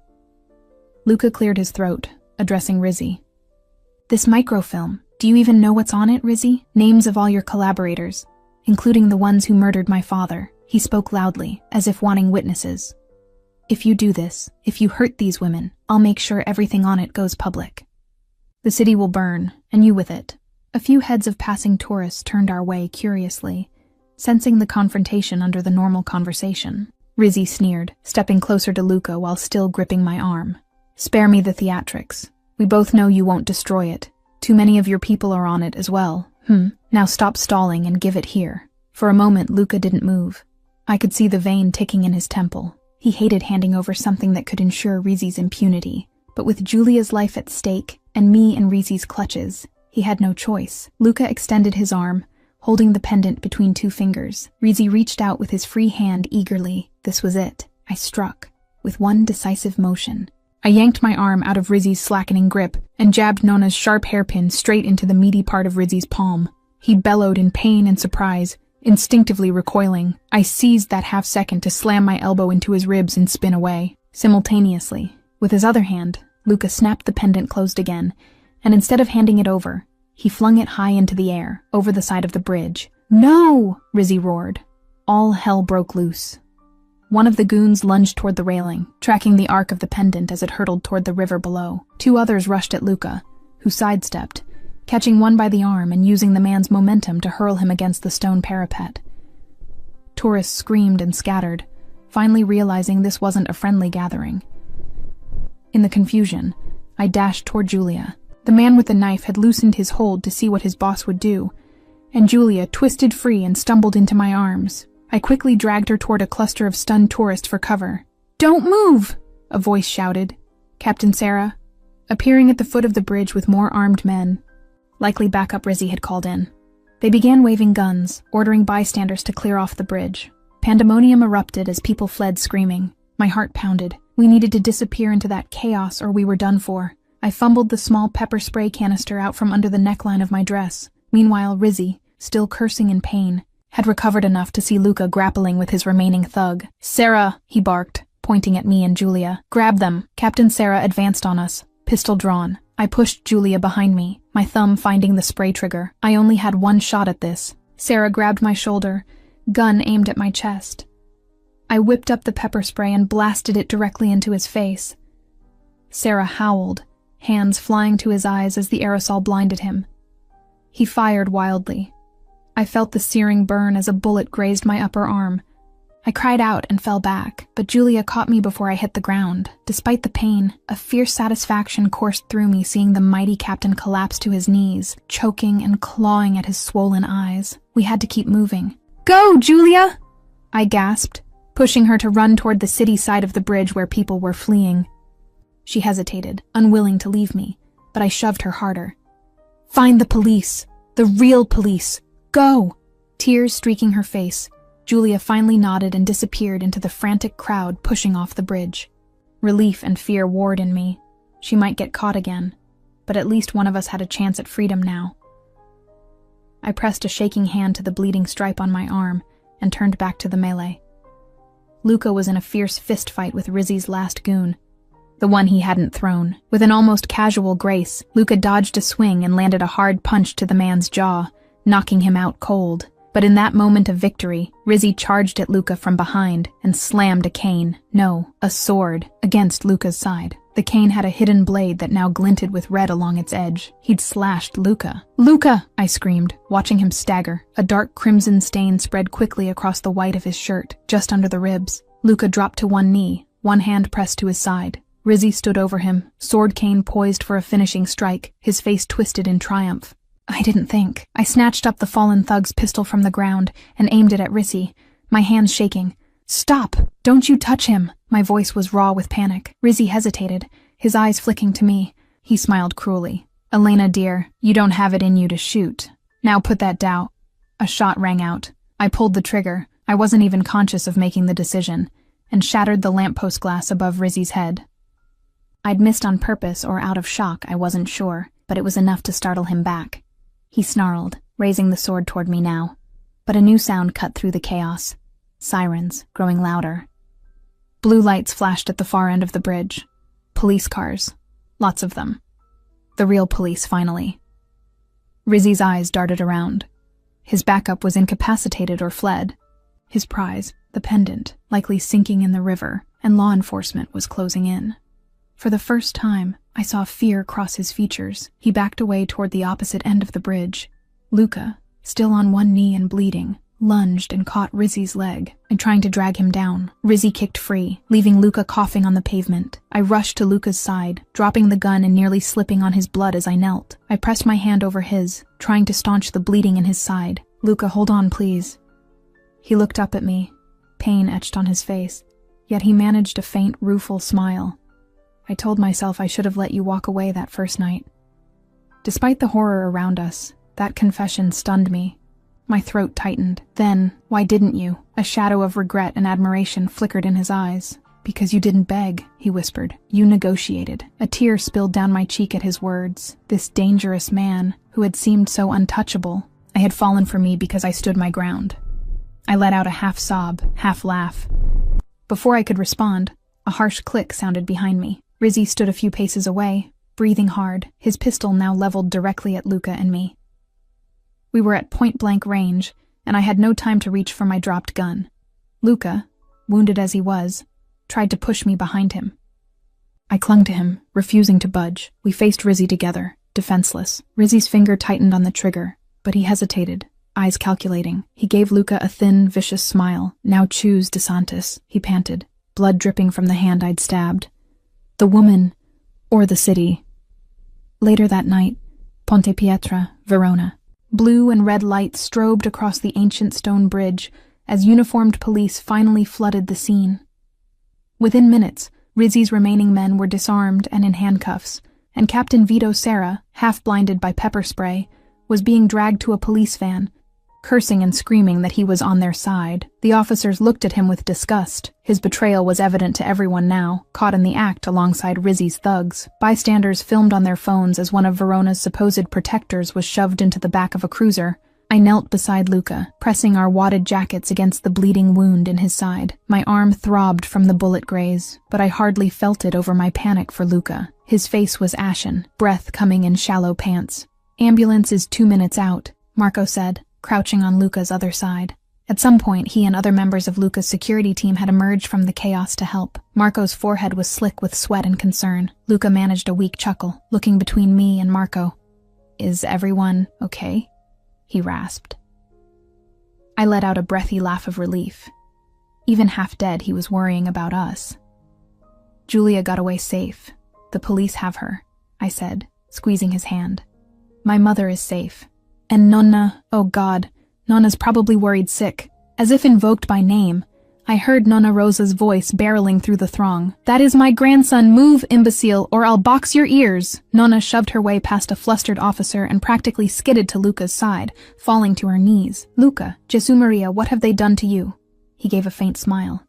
Luca cleared his throat, addressing Rizzy. "This microfilm, do you even know what's on it, Rizzy? Names of all your collaborators, including the ones who murdered my father." He spoke loudly, as if wanting witnesses. "If you do this, if you hurt these women, I'll make sure everything on it goes public. The city will burn, and you with it." A few heads of passing tourists turned our way curiously, sensing the confrontation under the normal conversation. Rizzy sneered, stepping closer to Luca while still gripping my arm. "Spare me the theatrics. We both know you won't destroy it. Too many of your people are on it as well. Now stop stalling and give it here." For a moment, Luca didn't move. I could see the vein ticking in his temple. He hated handing over something that could ensure Rizzy's impunity, but with Julia's life at stake and me in Rizzy's clutches, he had no choice. Luca extended his arm, holding the pendant between 2 fingers. Rizzy reached out with his free hand eagerly. This was it. I struck, with one decisive motion. I yanked my arm out of Rizzy's slackening grip and jabbed Nonna's sharp hairpin straight into the meaty part of Rizzy's palm. He bellowed in pain and surprise, instinctively recoiling. I seized that half-second to slam my elbow into his ribs and spin away. Simultaneously, with his other hand, Luca snapped the pendant closed again, and instead of handing it over, he flung it high into the air, over the side of the bridge. "No!" Rizzy roared. All hell broke loose. One of the goons lunged toward the railing, tracking the arc of the pendant as it hurtled toward the river below. Two others rushed at Luca, who sidestepped, catching one by the arm and using the man's momentum to hurl him against the stone parapet. Tourists screamed and scattered, finally realizing this wasn't a friendly gathering. In the confusion, I dashed toward Julia. The man with the knife had loosened his hold to see what his boss would do, and Julia twisted free and stumbled into my arms. I quickly dragged her toward a cluster of stunned tourists for cover. "Don't move!" a voice shouted. Captain Sarah, appearing at the foot of the bridge with more armed men. Likely backup Rizzy had called in. They began waving guns, ordering bystanders to clear off the bridge. Pandemonium erupted as people fled screaming. My heart pounded. We needed to disappear into that chaos or we were done for. I fumbled the small pepper spray canister out from under the neckline of my dress. Meanwhile, Rizzy, still cursing in pain, had recovered enough to see Luca grappling with his remaining thug. "Sarah," he barked, pointing at me and Julia. "Grab them." Captain Sarah advanced on us, pistol drawn. I pushed Julia behind me, my thumb finding the spray trigger. I only had one shot at this. Sarah grabbed my shoulder, gun aimed at my chest. I whipped up the pepper spray and blasted it directly into his face. Sarah howled, hands flying to his eyes as the aerosol blinded him. He fired wildly. I felt the searing burn as a bullet grazed my upper arm. I cried out and fell back, but Julia caught me before I hit the ground. Despite the pain, a fierce satisfaction coursed through me seeing the mighty captain collapse to his knees, choking and clawing at his swollen eyes. We had to keep moving. "Go, Julia!" I gasped, pushing her to run toward the city side of the bridge where people were fleeing. She hesitated, unwilling to leave me, but I shoved her harder. "Find the police! The real police! Go!" Tears streaking her face, Julia finally nodded and disappeared into the frantic crowd pushing off the bridge. Relief and fear warred in me. She might get caught again, but at least one of us had a chance at freedom now. I pressed a shaking hand to the bleeding stripe on my arm and turned back to the melee. Luca was in a fierce fist fight with Rizzy's last goon, the one he hadn't thrown. With an almost casual grace, Luca dodged a swing and landed a hard punch to the man's jaw, knocking him out cold. But in that moment of victory, Rizzy charged at Luca from behind and slammed a cane, no, a sword, against Luca's side. The cane had a hidden blade that now glinted with red along its edge. He'd slashed Luca. "Luca!" I screamed, watching him stagger. A dark crimson stain spread quickly across the white of his shirt, just under the ribs. Luca dropped to one knee, one hand pressed to his side. Rizzy stood over him, sword cane poised for a finishing strike, his face twisted in triumph. I didn't think. I snatched up the fallen thug's pistol from the ground and aimed it at Rizzy, my hands shaking. "Stop! Don't you touch him!" My voice was raw with panic. Rizzy hesitated, his eyes flicking to me. He smiled cruelly. "Elena, dear, you don't have it in you to shoot. Now put that down." A shot rang out. I pulled the trigger. I wasn't even conscious of making the decision, and shattered the lamppost glass above Rizzy's head. I'd missed on purpose or out of shock, I wasn't sure, but it was enough to startle him back. He snarled, raising the sword toward me now. But a new sound cut through the chaos. Sirens, growing louder. Blue lights flashed at the far end of the bridge. Police cars. Lots of them. The real police, finally. Rizzy's eyes darted around. His backup was incapacitated or fled. His prize, the pendant, likely sinking in the river, and law enforcement was closing in. For the first time, I saw fear cross his features. He backed away toward the opposite end of the bridge. Luca, still on one knee and bleeding, lunged and caught Rizzy's leg, and trying to drag him down. Rizzy kicked free, leaving Luca coughing on the pavement. I rushed to Luca's side, dropping the gun and nearly slipping on his blood as I knelt. I pressed my hand over his, trying to staunch the bleeding in his side. "Luca, hold on, please." He looked up at me, pain etched on his face, yet he managed a faint, rueful smile. "I told myself I should have let you walk away that first night." Despite the horror around us, that confession stunned me. My throat tightened. Then, "Why didn't you?" A shadow of regret and admiration flickered in his eyes. "Because you didn't beg," he whispered. "You negotiated." A tear spilled down my cheek at his words. This dangerous man, who had seemed so untouchable, had fallen for me because I stood my ground. I let out a half sob, half laugh. Before I could respond, a harsh click sounded behind me. Rizzy stood a few paces away, breathing hard, his pistol now leveled directly at Luca and me. We were at point-blank range, and I had no time to reach for my dropped gun. Luca, wounded as he was, tried to push me behind him. I clung to him, refusing to budge. We faced Rizzy together, defenseless. Rizzy's finger tightened on the trigger, but he hesitated, eyes calculating. He gave Luca a thin, vicious smile. "Now choose, DeSantis," he panted, blood dripping from the hand I'd stabbed. "The woman, or the city." Later that night, Ponte Pietra, Verona. Blue and red lights strobed across the ancient stone bridge as uniformed police finally flooded the scene. Within minutes, Rizzy's remaining men were disarmed and in handcuffs, and Captain Vito Serra, half-blinded by pepper spray, was being dragged to a police van, cursing and screaming that he was on their side. The officers looked at him with disgust. His betrayal was evident to everyone now, caught in the act alongside Rizzy's thugs. Bystanders filmed on their phones as one of Verona's supposed protectors was shoved into the back of a cruiser. I knelt beside Luca, pressing our wadded jackets against the bleeding wound in his side. My arm throbbed from the bullet graze, but I hardly felt it over my panic for Luca. His face was ashen, breath coming in shallow pants. "Ambulance is 2 minutes out," Marco said, crouching on Luca's other side. At some point, he and other members of Luca's security team had emerged from the chaos to help. Marco's forehead was slick with sweat and concern. Luca managed a weak chuckle, looking between me and Marco. "Is everyone okay?" he rasped. I let out a breathy laugh of relief. Even half dead, he was worrying about us. "Julia got away safe. The police have her," I said, squeezing his hand. "My mother is safe. And Nonna, oh God, Nonna's probably worried sick." As if invoked by name, I heard Nonna Rosa's voice barreling through the throng. "That is my grandson, move, imbecile, or I'll box your ears." Nonna shoved her way past a flustered officer and practically skidded to Luca's side, falling to her knees. "Luca, Jesu Maria, what have they done to you?" He gave a faint smile.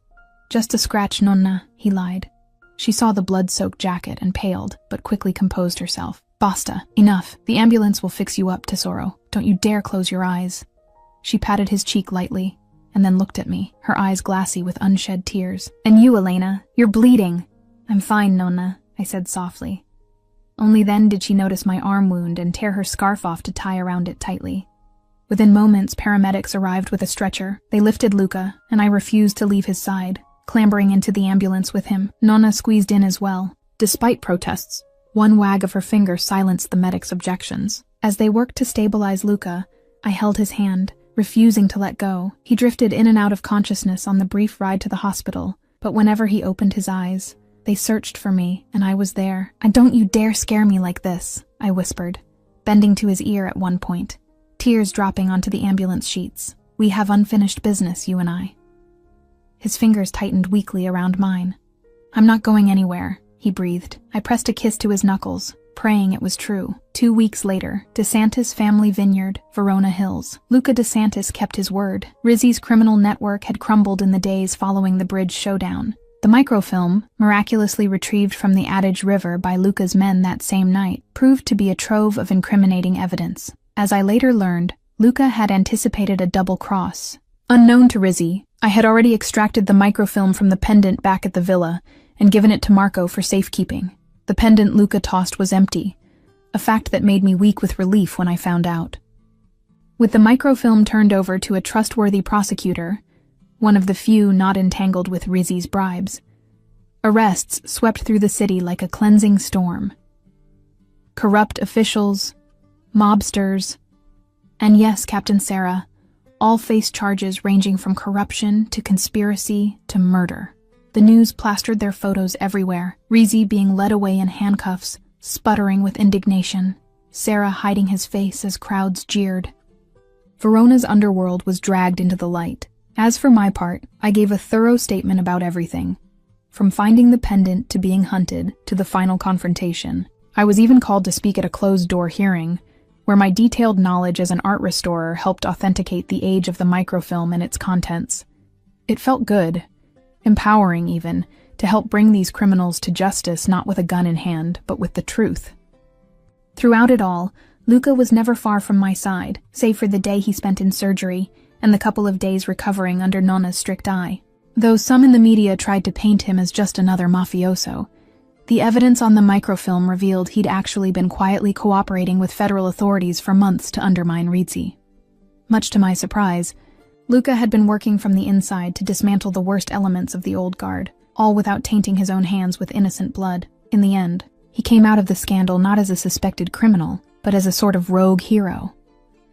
"Just a scratch, Nonna," he lied. She saw the blood-soaked jacket and paled, but quickly composed herself. "Basta, enough. The ambulance will fix you up, Tesoro. Don't you dare close your eyes." She patted his cheek lightly, and then looked at me, her eyes glassy with unshed tears. "And you, Elena, you're bleeding." "I'm fine, Nonna," I said softly. Only then did she notice my arm wound and tear her scarf off to tie around it tightly. Within moments, paramedics arrived with a stretcher. They lifted Luca, and I refused to leave his side, clambering into the ambulance with him. Nonna squeezed in as well. Despite protests, one wag of her finger silenced the medics' objections. As they worked to stabilize Luca, I held his hand, refusing to let go. He drifted in and out of consciousness on the brief ride to the hospital, but whenever he opened his eyes, they searched for me, and I was there. "And don't you dare scare me like this," I whispered, bending to his ear at one point, tears dropping onto the ambulance sheets. "We have unfinished business, you and I." His fingers tightened weakly around mine. "I'm not going anywhere," he breathed. I pressed a kiss to his knuckles, praying it was true. 2 weeks later, DeSantis family vineyard, Verona Hills. Luca DeSantis kept his word. Rizzy's criminal network had crumbled in the days following the bridge showdown. The microfilm, miraculously retrieved from the Adige River by Luca's men that same night, proved to be a trove of incriminating evidence. As I later learned, Luca had anticipated a double cross. Unknown to Rizzy, I had already extracted the microfilm from the pendant back at the villa and given it to Marco for safekeeping. The pendant Luca tossed was empty, a fact that made me weak with relief when I found out. With the microfilm turned over to a trustworthy prosecutor, one of the few not entangled with Rizzy's bribes, arrests swept through the city like a cleansing storm. Corrupt officials, mobsters, and yes, Captain Sarah, all faced charges ranging from corruption to conspiracy to murder. The news plastered their photos everywhere, Rizzy being led away in handcuffs, sputtering with indignation, Sarah hiding his face as crowds jeered. Verona's underworld was dragged into the light. As for my part, I gave a thorough statement about everything, from finding the pendant to being hunted to the final confrontation. I was even called to speak at a closed-door hearing, where my detailed knowledge as an art restorer helped authenticate the age of the microfilm and its contents. It felt good, empowering even, to help bring these criminals to justice not with a gun in hand, but with the truth. Throughout it all, Luca was never far from my side, save for the day he spent in surgery and the couple of days recovering under Nonna's strict eye. Though some in the media tried to paint him as just another mafioso, the evidence on the microfilm revealed he'd actually been quietly cooperating with federal authorities for months to undermine Rizzy. Much to my surprise, Luca had been working from the inside to dismantle the worst elements of the old guard, all without tainting his own hands with innocent blood. In the end, he came out of the scandal not as a suspected criminal, but as a sort of rogue hero.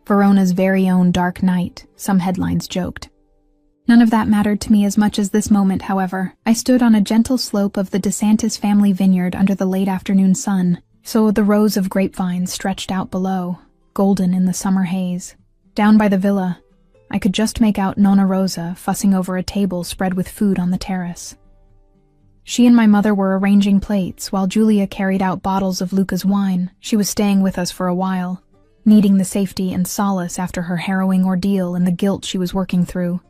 Verona's very own Dark Knight, some headlines joked. None of that mattered to me as much as this moment, however. I stood on a gentle slope of the DeSantis family vineyard under the late afternoon sun, so the rows of grapevines stretched out below, golden in the summer haze. Down by the villa, I could just make out Nonna Rosa fussing over a table spread with food on the terrace. She and my mother were arranging plates while Julia carried out bottles of Luca's wine. She was staying with us for a while, needing the safety and solace after her harrowing ordeal and the guilt she was working through.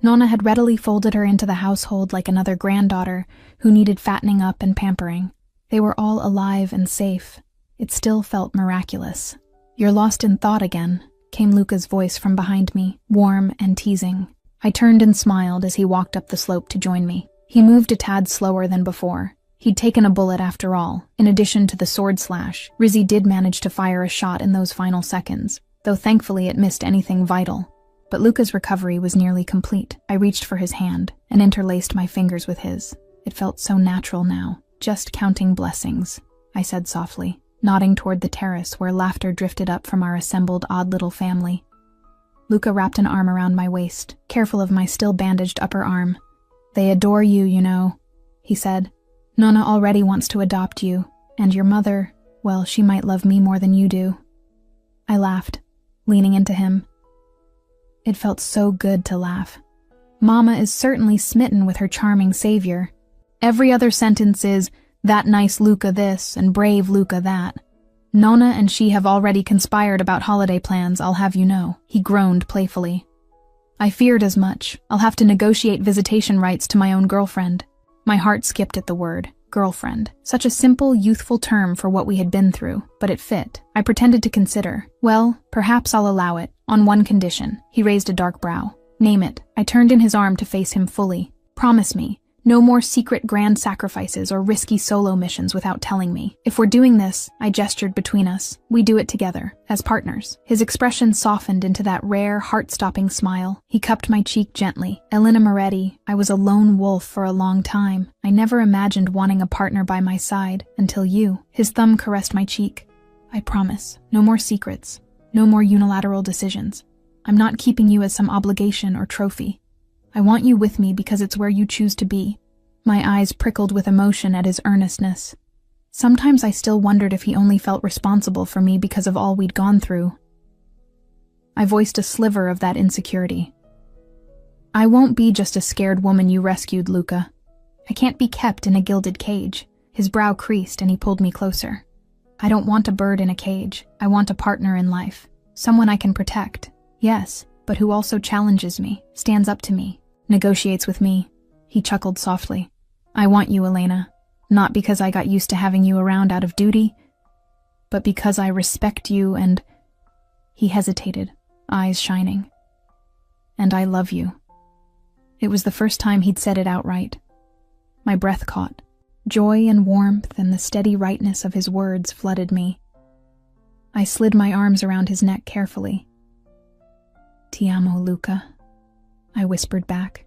Nonna had readily folded her into the household like another granddaughter who needed fattening up and pampering. They were all alive and safe. It still felt miraculous. "You're lost in thought again," came Luca's voice from behind me, warm and teasing. I turned and smiled as he walked up the slope to join me. He moved a tad slower than before. He'd taken a bullet after all. In addition to the sword slash, Rizzy did manage to fire a shot in those final seconds, though thankfully it missed anything vital. But Luca's recovery was nearly complete. I reached for his hand and interlaced my fingers with his. It felt so natural now. "Just counting blessings," I said softly, nodding toward the terrace where laughter drifted up from our assembled odd little family. Luca wrapped an arm around my waist, careful of my still bandaged upper arm. "They adore you, you know," he said. "Nonna already wants to adopt you, and your mother, well, she might love me more than you do." I laughed, leaning into him. It felt so good to laugh. Mama is certainly smitten with her charming savior. Every other sentence is, "That nice Luca this, and brave Luca that." Nonna and she have already conspired about holiday plans, I'll have you know. He groaned playfully. I feared as much. I'll have to negotiate visitation rights to my own girlfriend. My heart skipped at the word, girlfriend. Such a simple, youthful term for what we had been through, but it fit. I pretended to consider. "Well, perhaps I'll allow it, on one condition." He raised a dark brow. "Name it." I turned in his arm to face him fully. "Promise me. No more secret grand sacrifices or risky solo missions without telling me. If we're doing this," I gestured between us, "we do it together, as partners." His expression softened into that rare, heart-stopping smile. He cupped my cheek gently. "Elena Moretti, I was a lone wolf for a long time. I never imagined wanting a partner by my side, until you." His thumb caressed my cheek. "I promise. No more secrets. No more unilateral decisions. I'm not keeping you as some obligation or trophy. I want you with me because it's where you choose to be." My eyes prickled with emotion at his earnestness. Sometimes I still wondered if he only felt responsible for me because of all we'd gone through. I voiced a sliver of that insecurity. "I won't be just a scared woman you rescued, Luca. I can't be kept in a gilded cage." His brow creased and he pulled me closer. "I don't want a bird in a cage. I want a partner in life. Someone I can protect. Yes, but who also challenges me, stands up to me, negotiates with me." He chuckled softly. "I want you, Elena, not because I got used to having you around out of duty, but because I respect you and—" He hesitated, eyes shining. "And I love you." It was the first time he'd said it outright. My breath caught. Joy and warmth and the steady rightness of his words flooded me. I slid my arms around his neck carefully. "Ti amo, Luca," I whispered back,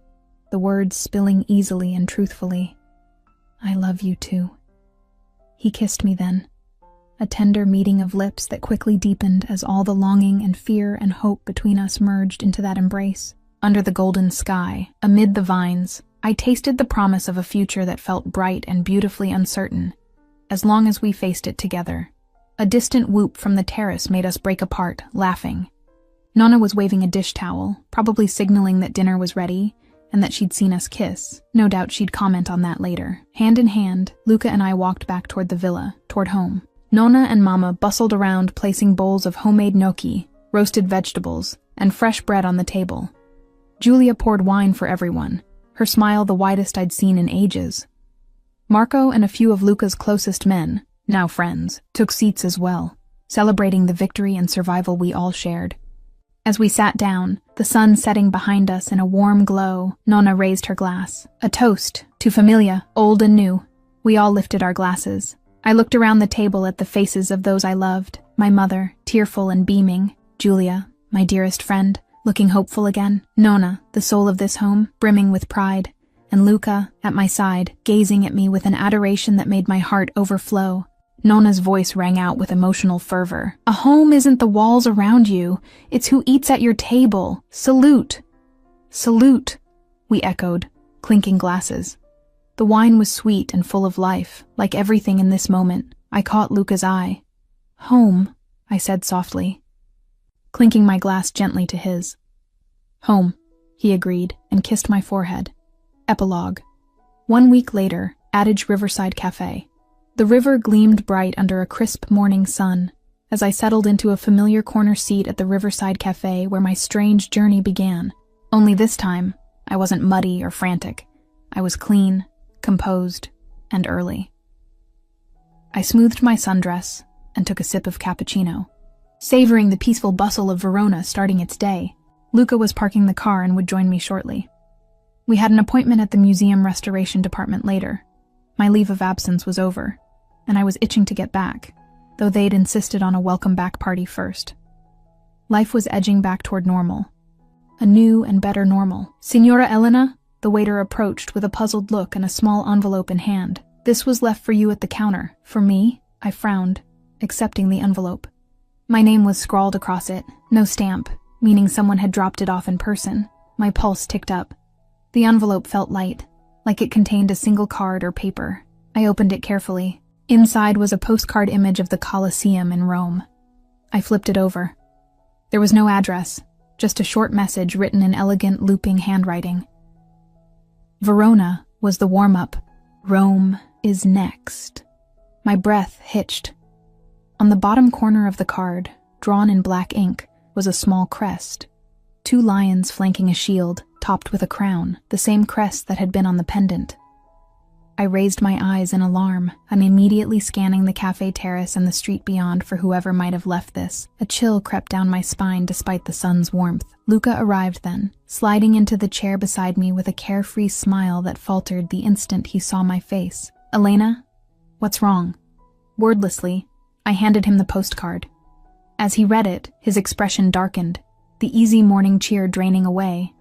the words spilling easily and truthfully. "I love you too." He kissed me then, a tender meeting of lips that quickly deepened as all the longing and fear and hope between us merged into that embrace. Under the golden sky, amid the vines, I tasted the promise of a future that felt bright and beautifully uncertain, as long as we faced it together. A distant whoop from the terrace made us break apart, laughing. Nonna was waving a dish towel, probably signaling that dinner was ready, and that she'd seen us kiss. No doubt she'd comment on that later. Hand in hand, Luca and I walked back toward the villa, toward home. Nonna and Mama bustled around placing bowls of homemade gnocchi, roasted vegetables, and fresh bread on the table. Julia poured wine for everyone, her smile the widest I'd seen in ages. Marco and a few of Luca's closest men, now friends, took seats as well, celebrating the victory and survival we all shared. As we sat down, the sun setting behind us in a warm glow, Nonna raised her glass. A toast to familia, old and new. We all lifted our glasses. I looked around the table at the faces of those I loved, my mother, tearful and beaming, Julia, my dearest friend, looking hopeful again. Nona, the soul of this home, brimming with pride, and Luca, at my side, gazing at me with an adoration that made my heart overflow. Nona's voice rang out with emotional fervor. A home isn't the walls around you, it's who eats at your table. Salute! Salute! We echoed, clinking glasses. The wine was sweet and full of life, like everything in this moment. I caught Luca's eye. Home, I said softly, clinking my glass gently to his. Home, he agreed and kissed my forehead. Epilogue. 1 week later, Adage Riverside Cafe. The river gleamed bright under a crisp morning sun as I settled into a familiar corner seat at the Riverside Cafe where my strange journey began. Only this time, I wasn't muddy or frantic. I was clean, composed, and early. I smoothed my sundress and took a sip of cappuccino, savoring the peaceful bustle of Verona starting its day. Luca was parking the car and would join me shortly. We had an appointment at the museum restoration department later. My leave of absence was over, and I was itching to get back, though they'd insisted on a welcome back party first. Life was edging back toward normal. A new and better normal. Signora Elena? The waiter approached with a puzzled look and a small envelope in hand. This was left for you at the counter. For me? I frowned, accepting the envelope. My name was scrawled across it, no stamp, meaning someone had dropped it off in person. My pulse ticked up. The envelope felt light, like it contained a single card or paper. I opened it carefully. Inside was a postcard image of the Colosseum in Rome. I flipped it over. There was no address, just a short message written in elegant, looping handwriting. Verona was the warm-up. Rome is next. My breath hitched. On the bottom corner of the card, drawn in black ink, was a small crest. 2 lions flanking a shield, topped with a crown, the same crest that had been on the pendant. I raised my eyes in alarm, and immediately scanning the cafe terrace and the street beyond for whoever might have left this. A chill crept down my spine despite the sun's warmth. Luca arrived then, sliding into the chair beside me with a carefree smile that faltered the instant he saw my face. Elena? What's wrong? Wordlessly, I handed him the postcard. As he read it, his expression darkened, the easy morning cheer draining away.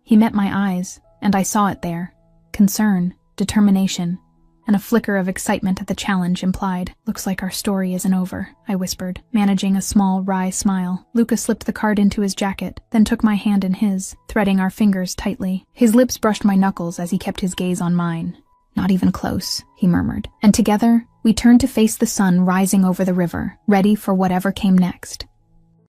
He met my eyes, and I saw it there. Concern, determination, and a flicker of excitement at the challenge implied. Looks like our story isn't over, I whispered, managing a small, wry smile. Luca slipped the card into his jacket, then took my hand in his, threading our fingers tightly. His lips brushed my knuckles as he kept his gaze on mine. Not even close, he murmured. And together, we turned to face the sun rising over the river, ready for whatever came next.